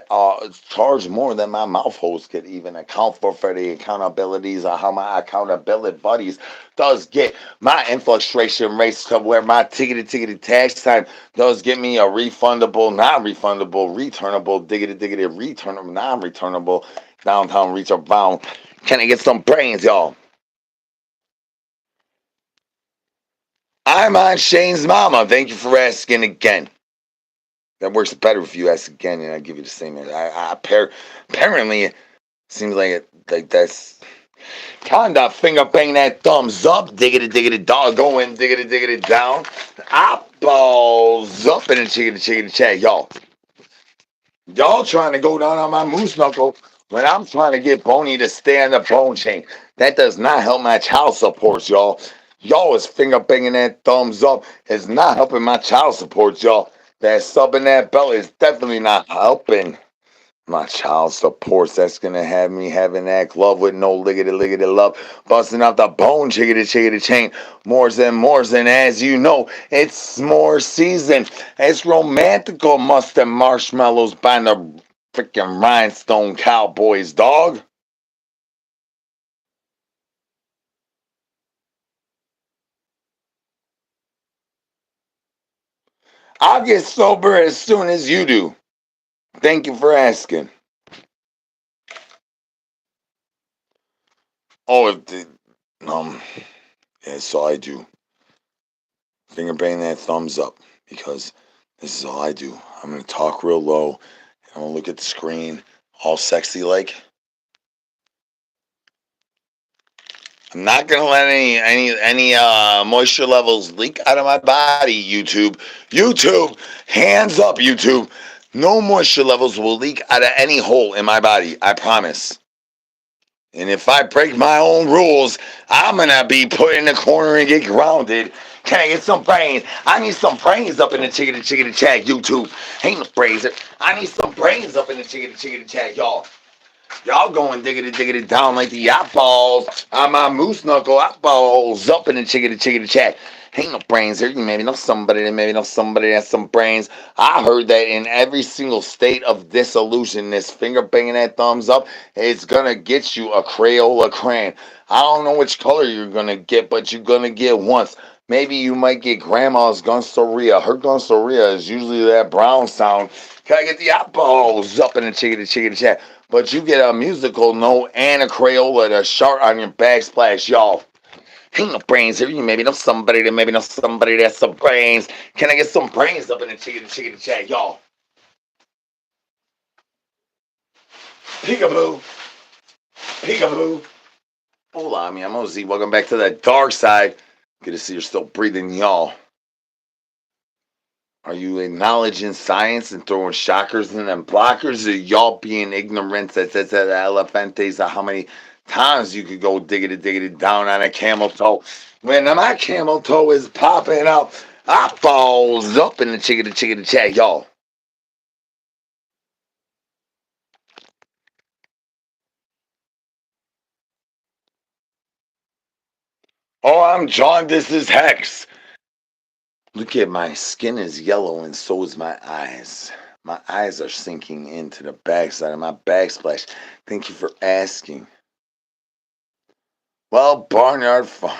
charged more than my mouth holes could even account for the accountabilities of how my accountability buddies does get my infiltration rates to where my tickety tax time does get me a refundable, non-refundable, returnable, diggity returnable, non-returnable downtown reach bound. Can I get some brains, y'all? I'm on Shane's mama. Thank you for asking again. That works better if you ask again and I give you the same answer. Apparently, it seems like that's kind of finger bang that thumbs up, diggity dog going diggity down. Eyeballs up in the chickadee chat, y'all. Y'all trying to go down on my moose knuckle when I'm trying to get Bony to stay on the bone chain. That does not help my child supports, y'all. Y'all is finger banging that thumbs up. It's not helping my child supports, y'all. That sub in that belt is definitely not helping my child supports. That's gonna have me having that glove with no liggity love, busting out the bone, chickadee chain. More than as you know, it's s'more season. It's romantical, mustard marshmallows by the freaking rhinestone cowboys, dog. I'll get sober as soon as you do. Thank you for asking. Oh, um, yeah, so I do. Finger bang that thumbs up because this is all I do. I'm gonna talk real low. I'm gonna look at the screen, all sexy like. I'm not gonna let any moisture levels leak out of my body. YouTube, hands up, YouTube. No moisture levels will leak out of any hole in my body. I promise. And if I break my own rules, I'm gonna be put in the corner and get grounded. Can I get some brains? I need some brains up in the chickadee chat, YouTube. Ain't no brains. I need some brains up in the chickadee chat, y'all. Y'all going diggity down like the eyeballs on my moose knuckle eyeballs up in the chickadee chat. Ain't no brains here. You maybe know somebody that has some brains. I heard that in every single state of dissolution, this finger banging that thumbs up, it's gonna get you a Crayola crayon. I don't know which color you're gonna get, but you're gonna get once. Maybe you might get grandma's Gunstoria. Her Gunstoria is usually that brown sound. Can I get the eyeballs up in the chickadee chat? But you get a musical note and a Crayola to sharp on your backsplash, y'all. Ain't no brains here. You maybe know somebody that's some brains. Can I get some brains up in the chickadee chat, y'all? Peekaboo. Peekaboo. Hola, mi amor Z. Welcome back to the dark side. Good to see you're still breathing, y'all. Are you acknowledging science and throwing shockers and then blockers? Or y'all being ignorant that elefantes of how many times you could go diggity down on a camel toe? When my camel toe is popping out, I falls up in the chickadee chat, y'all. Oh, I'm jaundiced as hex. Look at my skin is yellow and so is my eyes. My eyes are sinking into the backside of my backsplash. Thank you for asking. Well, Barnyard Farm.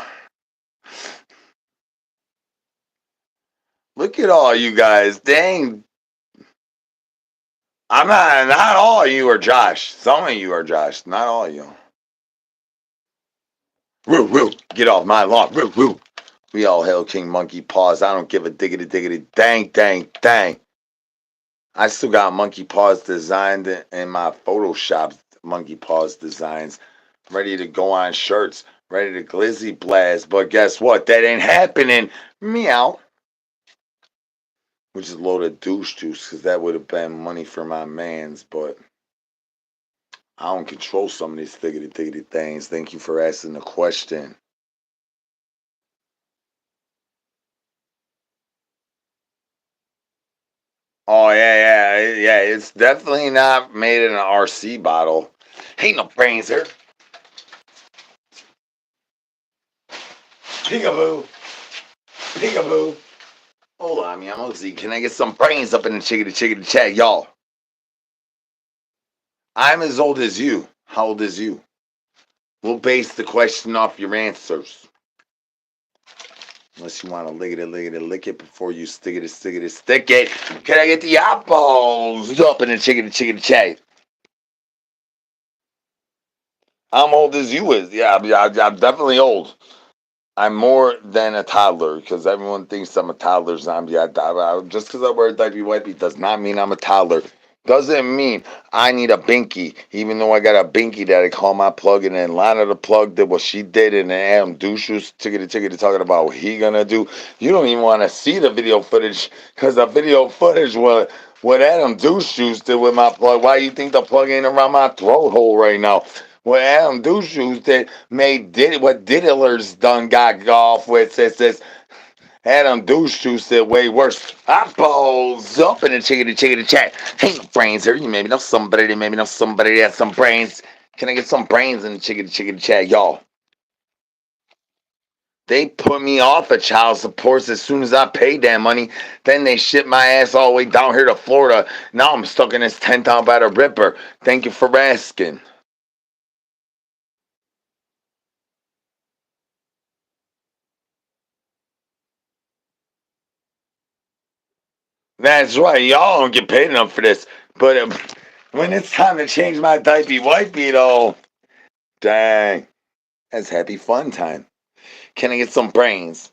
Look at all you guys. Dang. I'm not all of you are Josh. Some of you are Josh. Not all of you. Woo, woo. Get off my lawn. Woo, woo. We all hail King Monkey Paws. I don't give a diggity diggity dang, dang, dang. I still got Monkey Paws designed in my Photoshop Monkey Paws designs ready to go on shirts, ready to glizzy blast. But guess what? That ain't happening. Meow. Which is a load of douche juice because that would have been money for my mans. But I don't control some of these thiggity thiggity things. Thank you for asking the question. Oh yeah. It's definitely not made in an RC bottle. Ain't no brains here. Peekaboo. Peekaboo. Hold on, me. I'm gonna see. Can I get some brains up in the chickadee chat, y'all? I'm as old as you. How old is you? We'll base the question off your answers. Unless you want to lick it before you stick it. Can I get the eyeballs up in the chickadee chat? I'm old as you is. Yeah, I'm definitely old. I'm more than a toddler because everyone thinks I'm a toddler zombie. Just because I wear a diaper wipey does not mean I'm a toddler. Doesn't mean I need a binky, even though I got a binky that I call my plug, and then Lana the plug did what she did, and then Adam Douches tickety talking about what he gonna do. You don't even want to see the video footage because the video footage what Adam Douches did with my plug. Why you think the plug ain't around my throat hole right now? What Adam Douches did made did what Diddlers done got off with says Adam Douche Juice did way worse. Eyeballs up in the chickadee chat. Ain't no brains here. You maybe know somebody that has some brains. Can I get some brains in the chickadee chat, y'all? They put me off of child supports as soon as I paid that money. Then they shipped my ass all the way down here to Florida. Now I'm stuck in this tent out by the Ripper. Thank you for asking. That's right. Y'all don't get paid enough for this. But when it's time to change my diaper wipey, though, dang, that's happy fun time. Can I get some brains?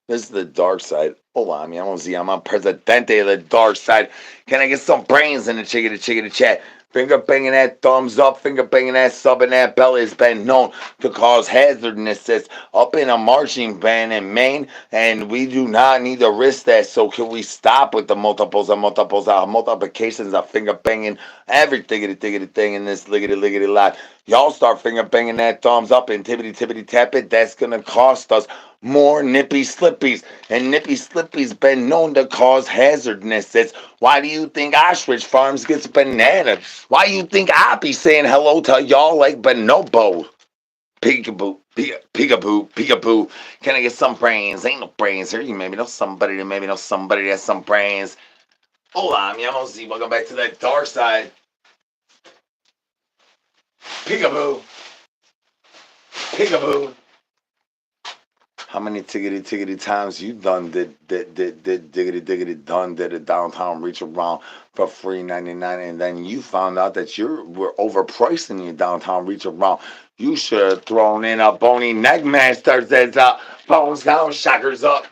This is the dark side. Hold on, me. I'm gonna see. I'm on Presidente of the dark side. Can I get some brains in the chickadee chat? Finger banging that thumbs up, finger banging that sub, and that bell has been known to cause hazardnesses up in a marching band in Maine, and we do not need to risk that. So can we stop with the multiplications of finger banging every tiggity thing in this liggity lot? Y'all start finger banging that thumbs up and tippity tap it. That's gonna cost us more nippy slippies. And nippy slippies been known to cause hazardnesses. Why do you think Ostrich Farms gets bananas? Why you think I be saying hello to y'all like bonobo? Peekaboo, peekaboo. Can I get some brains? Ain't no brains here. You maybe know somebody that has some brains. Hold on, me. I'm gonna see. Welcome back to that dark side. Peekaboo, peekaboo. How many tiggity times you done did diggity done did a downtown reach around for $3.99, and then you found out that you were overpricing your downtown reach around? You should have thrown in a Bony neckmaster that's bones down, shockers up.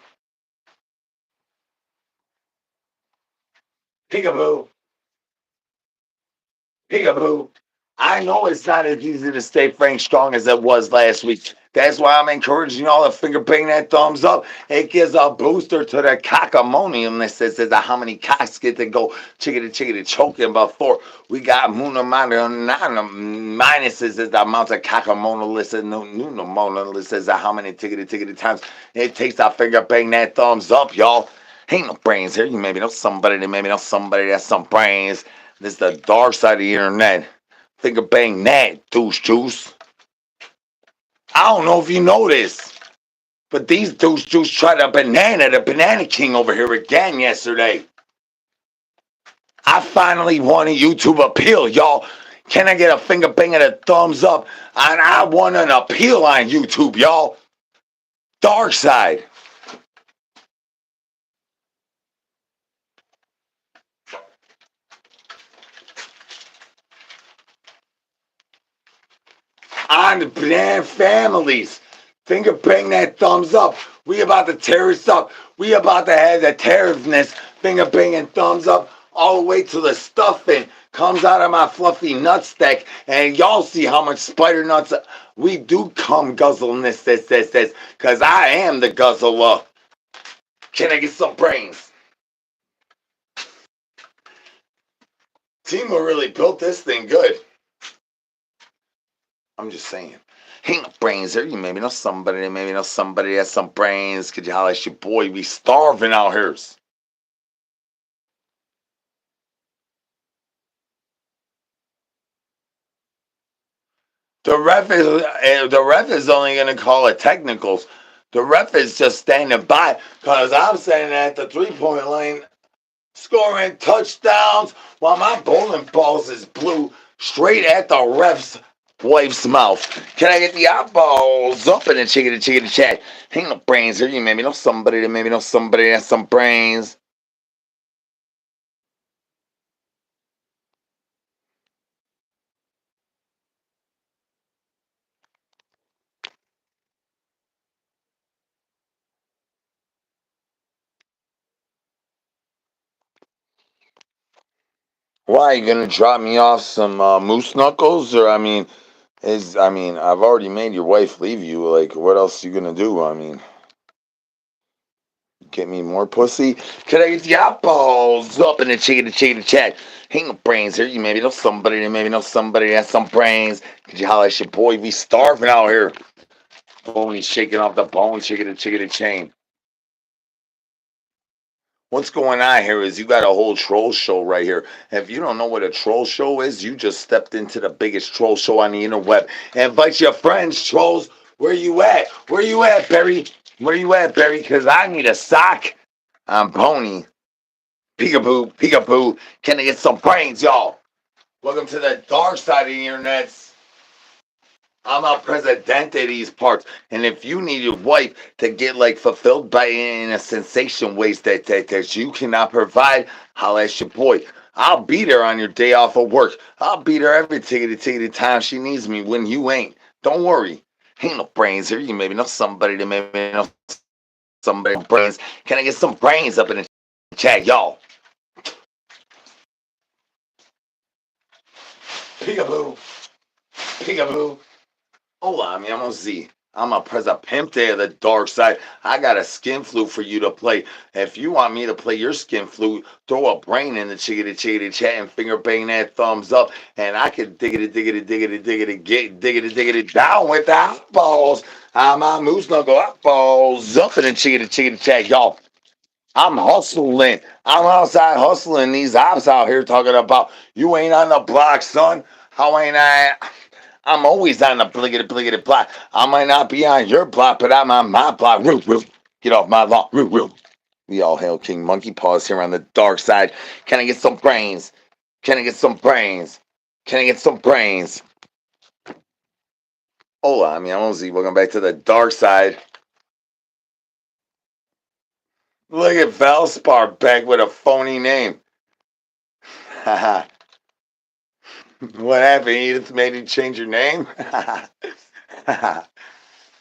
Peekaboo, peekaboo. I know it's not as easy to stay Frank Strong as it was last week. That's why I'm encouraging y'all to finger bang that thumbs up. It gives a booster to the cockamonium that says how many cocks get to go chickadee choking before we got minuses is the amount of cockamonolist and nunamonolist is how many tickety times it takes to finger bang that thumbs up, y'all. Ain't no brains here. You maybe know somebody that's some brains. This is the dark side of the internet. Finger bang that, douche juice. I don't know if you know this, but these douche juice tried the Banana King over here again yesterday. I finally won a YouTube appeal, y'all. Can I get a finger bang and a thumbs up? And I won an appeal on YouTube, y'all. Darkside. On the Banana Families. Finger bang that thumbs up. We about to tear this up. We about to have the terrorness. Finger bang and thumbs up all the way to the stuffing comes out of my fluffy nutsack. And y'all see how much spider nuts we do come guzzling this. Because I am the guzzler. Can I get some brains? Timo really built this thing good. I'm just saying. Ain't no brains there. You maybe know somebody that has some brains. Could you holler at your boy? We starving out here. The ref is only gonna call it technicals. The ref is just standing by because I'm standing at the 3-point line scoring touchdowns while my bowling balls is blue straight at the ref's wife's mouth. Can I get the eyeballs up in the chicken chat? Ain't no brains here. You maybe know somebody that has some brains. Why, you gonna drop me off some moose knuckles? Or I've already made your wife leave you. Like, what else you gonna do? Get me more pussy? Can I get the eyeballs up in the chat? Ain't no brains here. You maybe know somebody that has some brains. Could you holler at your boy? We starving out here. Bony shaking off the bone, chicken the chain. What's going on here is you got a whole troll show right here. If you don't know what a troll show is, you just stepped into the biggest troll show on the interweb. Invite your friends, trolls. Where you at? Where you at, Barry? Where you at, Barry? Because I need a sock. I'm Bony. Peekaboo, peekaboo. Can I get some brains, y'all? Welcome to the dark side of the internet. I'm a presidente these parts. And if you need your wife to get like fulfilled by in a sensation ways that you cannot provide, holla at your boy. I'll be there on your day off of work. I'll be there every tickety time she needs me when you ain't. Don't worry. Ain't no brains here. You maybe know somebody that maybe know somebody brains. Can I get some brains up in the chat, y'all? Peekaboo. Peekaboo. Hola, mi amo Z. I'm a present pimp day of the dark side. I got a skin flute for you to play. If you want me to play your skin flute, throw a brain in the chickity chat and finger bang that thumbs up, and I can diggity down with the eyeballs. I'm a moose knuckle eyeballs up in the chickity chat, y'all. I'm hustling. I'm outside hustling these ops out here talking about you ain't on the block, son. How ain't I? I'm always on the bliggity block. I might not be on your block, but I'm on my block. Roo, roo. Get off my lawn. Roo, roo. We all hail King Monkey Paws here on the dark side. Can I get some brains? Can I get some brains? Can I get some brains? Hola, I'm Ozzy. Welcome back to the dark side. Look at Valspar back with a phony name. Haha. What happened? Edith made you change your name?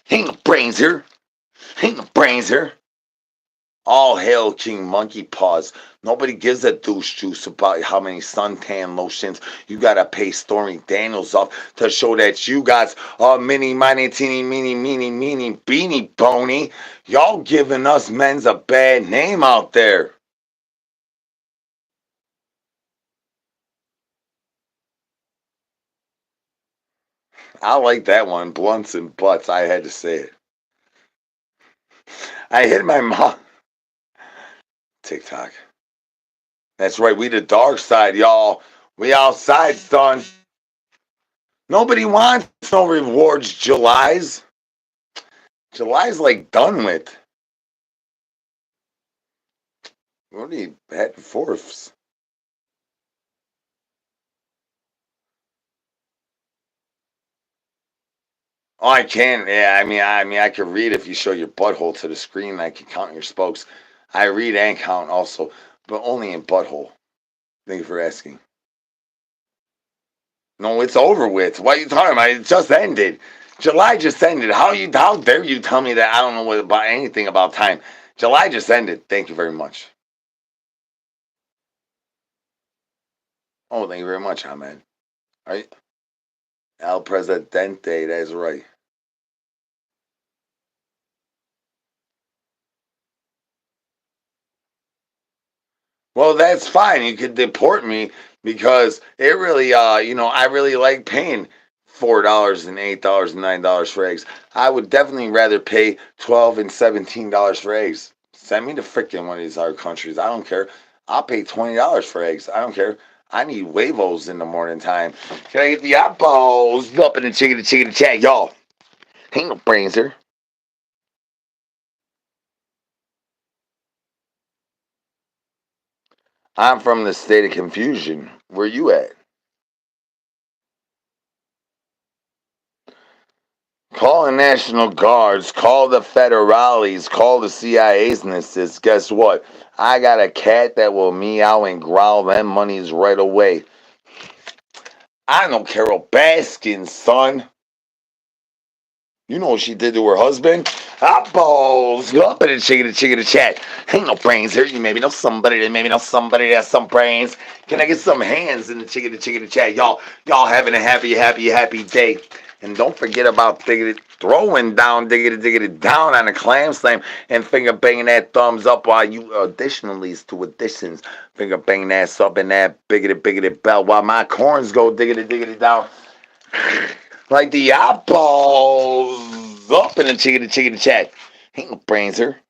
Ain't no brains here. Ain't no brains here. All hail King Monkey Paws. Nobody gives a douche juice about how many suntan lotions you gotta pay Stormy Daniels off to show that you guys are mini, miny, teeny, meeny, beanie, bony. Y'all giving us men's a bad name out there. I like that one. Blunts and butts. I had to say it. I hit my mom. TikTok. That's right. We the dark side, y'all. We outside, son. Nobody wants no rewards, July's. July's like done with. What are you heading fourths? Oh, I can. Yeah, I can read if you show your butthole to the screen. I can count your spokes. I read and count also, but only in butthole. Thank you for asking. No, it's over with. What are you talking about? It just ended. July just ended. How dare you tell me that I don't know about anything about time? July just ended. Thank you very much. Oh, thank you very much, Ahmed. All right. El Presidente, that's right. Well, that's fine. You could deport me because it really, I really like paying $4 and $8 and $9 for eggs. I would definitely rather pay $12 and $17 for eggs. Send me to freaking one of these other countries. I don't care. I'll pay $20 for eggs. I don't care. I need huevos in the morning time. Can I get the eyeballs up in the chicken chat, y'all? Ain't no brains here. I'm from the state of confusion. Where you at? Call the National Guards, call the federales, call the CIA's and assist. Guess what? I got a cat that will meow and growl them monies right away. I know Carol Baskin, son. You know what she did to her husband? Eyeballs up in the chicken chat. Ain't no brains here. You maybe know somebody that maybe know somebody that has some brains. Can I get some hands in the chicken chat? Y'all having a happy day. And don't forget about throwing down, diggity down on a clam slam and finger banging that thumbs up while you addition leads to additions. Finger banging that sub and that biggity bell while my corns go diggity down. Like the eyeballs up in the chicken chat. Ain't no brains here.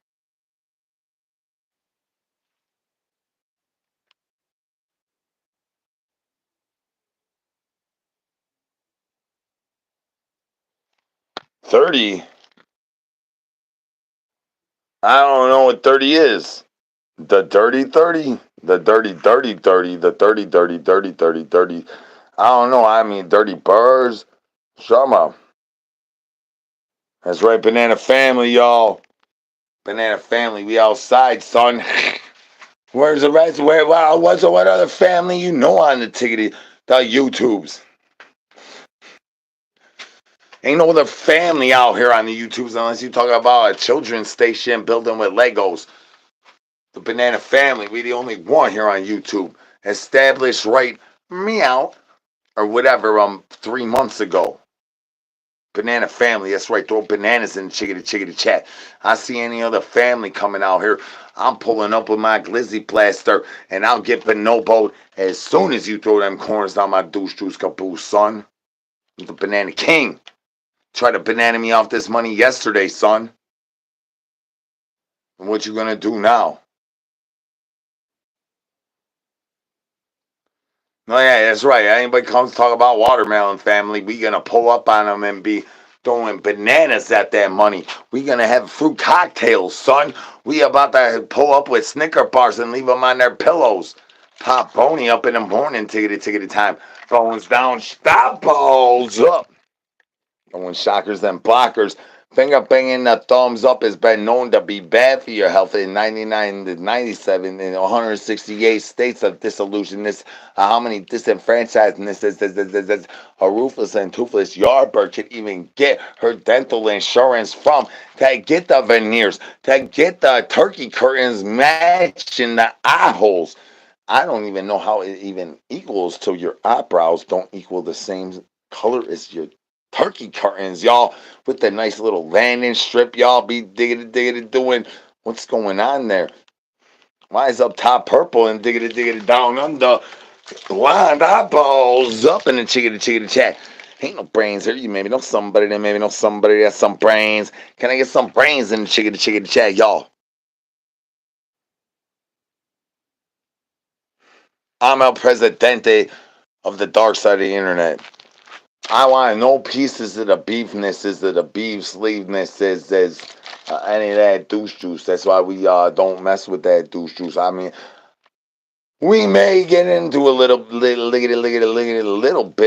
30. I don't know what 30 is. The dirty 30. The dirty 30. The dirty 30. I don't know. I mean, dirty birds. Shama. That's right, Banana Family, y'all. Banana Family, we outside, son. Where's the rest? What other family you know on the tickety? The YouTubes. Ain't no other family out here on the YouTubes unless you talk about a children's station building with Legos. The Banana Family, we the only one here on YouTube. Established right meow or whatever 3 months ago. Banana Family, that's right. Throw bananas in the chickadee chat. I see any other family coming out here. I'm pulling up with my glizzy blaster and I'll get bonoboed as soon as you throw them corners down my douche juice caboose, son. I'm the Banana King. Tried to banana me off this money yesterday, son. And what you gonna do now? No, yeah, that's right. Anybody comes to talk about watermelon family, we gonna pull up on them and be throwing bananas at that money. We gonna have fruit cocktails, son. We about to pull up with Snicker bars and leave them on their pillows. Pop Bony up in the morning, tickety time. Phones down, stop balls up. Throwing shockers and blockers. Finger banging the thumbs up has been known to be bad for your health in 99 to 97 in 168 states of disillusionness. How many disenfranchisedness is a ruthless and toothless yardbird could even get her dental insurance from to get the veneers, to get the turkey curtains matching the eye holes. I don't even know how it even equals to your eyebrows don't equal the same color as your turkey curtains, y'all, with the nice little landing strip, y'all be diggity doing. What's going on there? Why is up top purple and diggity down under blind eyeballs up in the chickadee chat? Ain't no brains here. You maybe know somebody that maybe know somebody that has some brains. Can I get some brains in the chickadee chat, y'all? I'm El Presidente of the dark side of the internet. I want no pieces of the beefnesses of the beef sleevenesses as any of that douche juice. That's why we don't mess with that douche juice. I mean, We may get into a little bit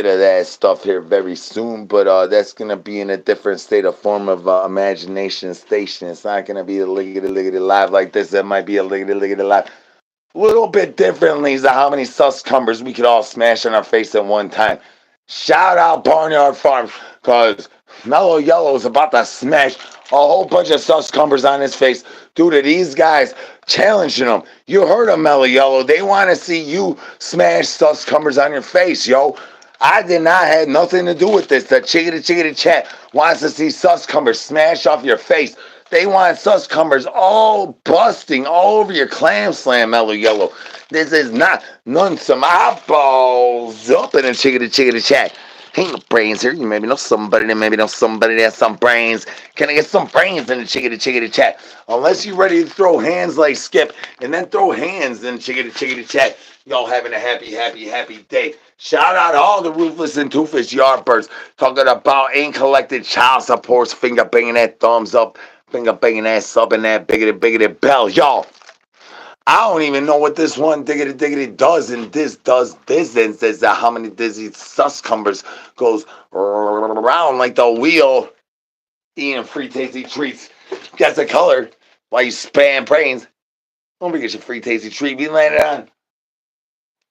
of that stuff here very soon, but that's gonna be in a different state of form of imagination station. It's not gonna be a liggity live like this. That might be a liggity live. A little bit differently is how many suscumbers we could all smash on our face at one time. Shout out Barnyard Farms, cause Mellow Yellow is about to smash a whole bunch of suscumbers on his face due to these guys challenging him. You heard him, Mellow Yellow. They want to see you smash suscumbers on your face, yo. I did not have nothing to do with this. The chickity chat wants to see suscumbers smash off your face. They want suscumbers all busting all over your clam slam, Mellow Yellow. This is not none some eyeballs up in the chickity chat. Ain't no brains here. You maybe know somebody that maybe know somebody that has some brains. Can I get some brains in the chickity chat? Unless you're ready to throw hands like Skip and then throw hands in the chickity chat. Y'all having a happy day. Shout out to all the ruthless and toothless yardbirds talking about ain't collected child supports, finger banging that thumbs up, finger banging that sub and that biggity bell. Y'all, I don't even know what this one diggity does, and this does this and says that how many dizzy suscumbers goes around like the wheel eating free tasty treats. Guess the color while you spam brains. Don't forget your free tasty treat we landed on.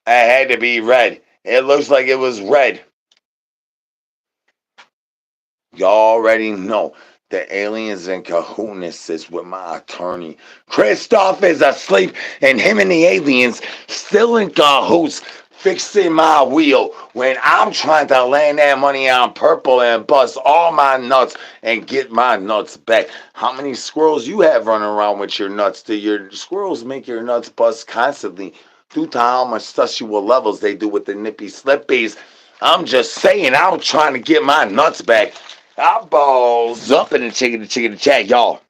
I had to be red. It looks like it was red. You already know the aliens in cahoots is with my attorney. Christoph is asleep, and him and the aliens still in cahoots fixing my wheel when I'm trying to land that money on purple and bust all my nuts and get my nuts back. How many squirrels you have running around with your nuts? Do your squirrels make your nuts bust constantly due to how much sexual levels they do with the nippy slippies? I'm just saying, I'm trying to get my nuts back. Eyeballs up in the chicken chat, y'all.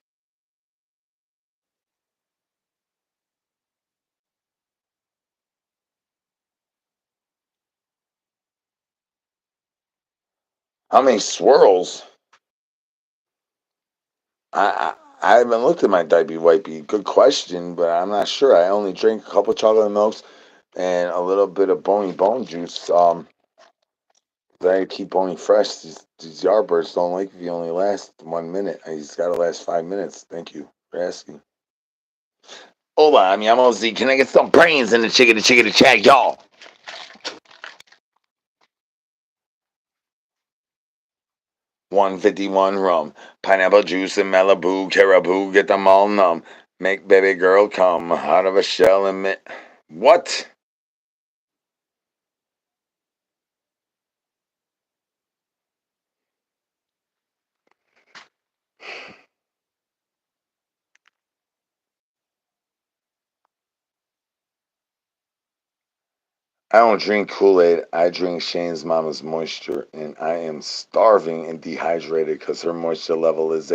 How many swirls? I haven't looked at my diaper wipey. Good question, but I'm not sure. I only drink a couple chocolate milks and a little bit of bony bone juice. I keep Bony fresh. These yardbirds don't like if you only last 1 minute. He's got to last 5 minutes. Thank you for asking. Hola, I'm Yamozi. Can I get some brains in the chicken chat, y'all? 151 rum, pineapple juice and Malibu, caribou, get them all numb. Make baby girl come out of a shell and what? I don't drink Kool-Aid. I drink Shane's mama's moisture, and I am starving and dehydrated because her moisture level is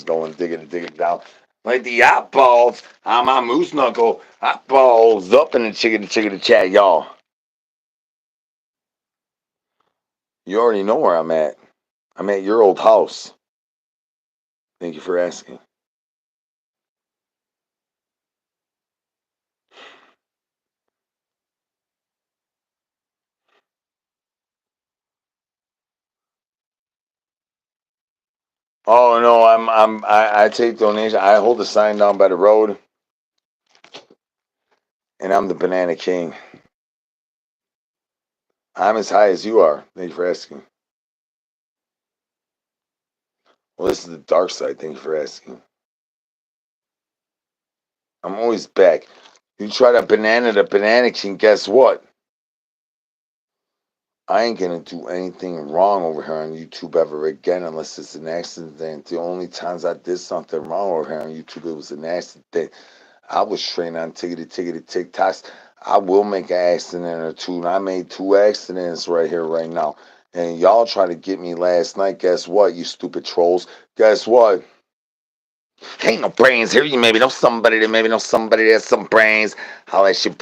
going digging down like the eyeballs on my moose knuckle. Eyeballs up in the chicken chat, y'all. You already know where I'm at. I'm at your old house. Thank you for asking. Oh no, I take donations. I hold a sign down by the road, and I'm the Banana King. I'm as high as you are. Thank you for asking. Well, this is the dark side. Thank you for asking. I'm always back. You try to banana the Banana King, guess what? I ain't gonna do anything wrong over here on YouTube ever again unless it's an accident. The only times I did something wrong over here on YouTube, it was an accident. I was trained on tickety TikToks. I will make an accident or two, and I made 2 accidents right here, right now. And y'all trying to get me last night. Guess what, you stupid trolls? Guess what? Ain't no brains here. You maybe know somebody that maybe know somebody that has some brains. I'll let you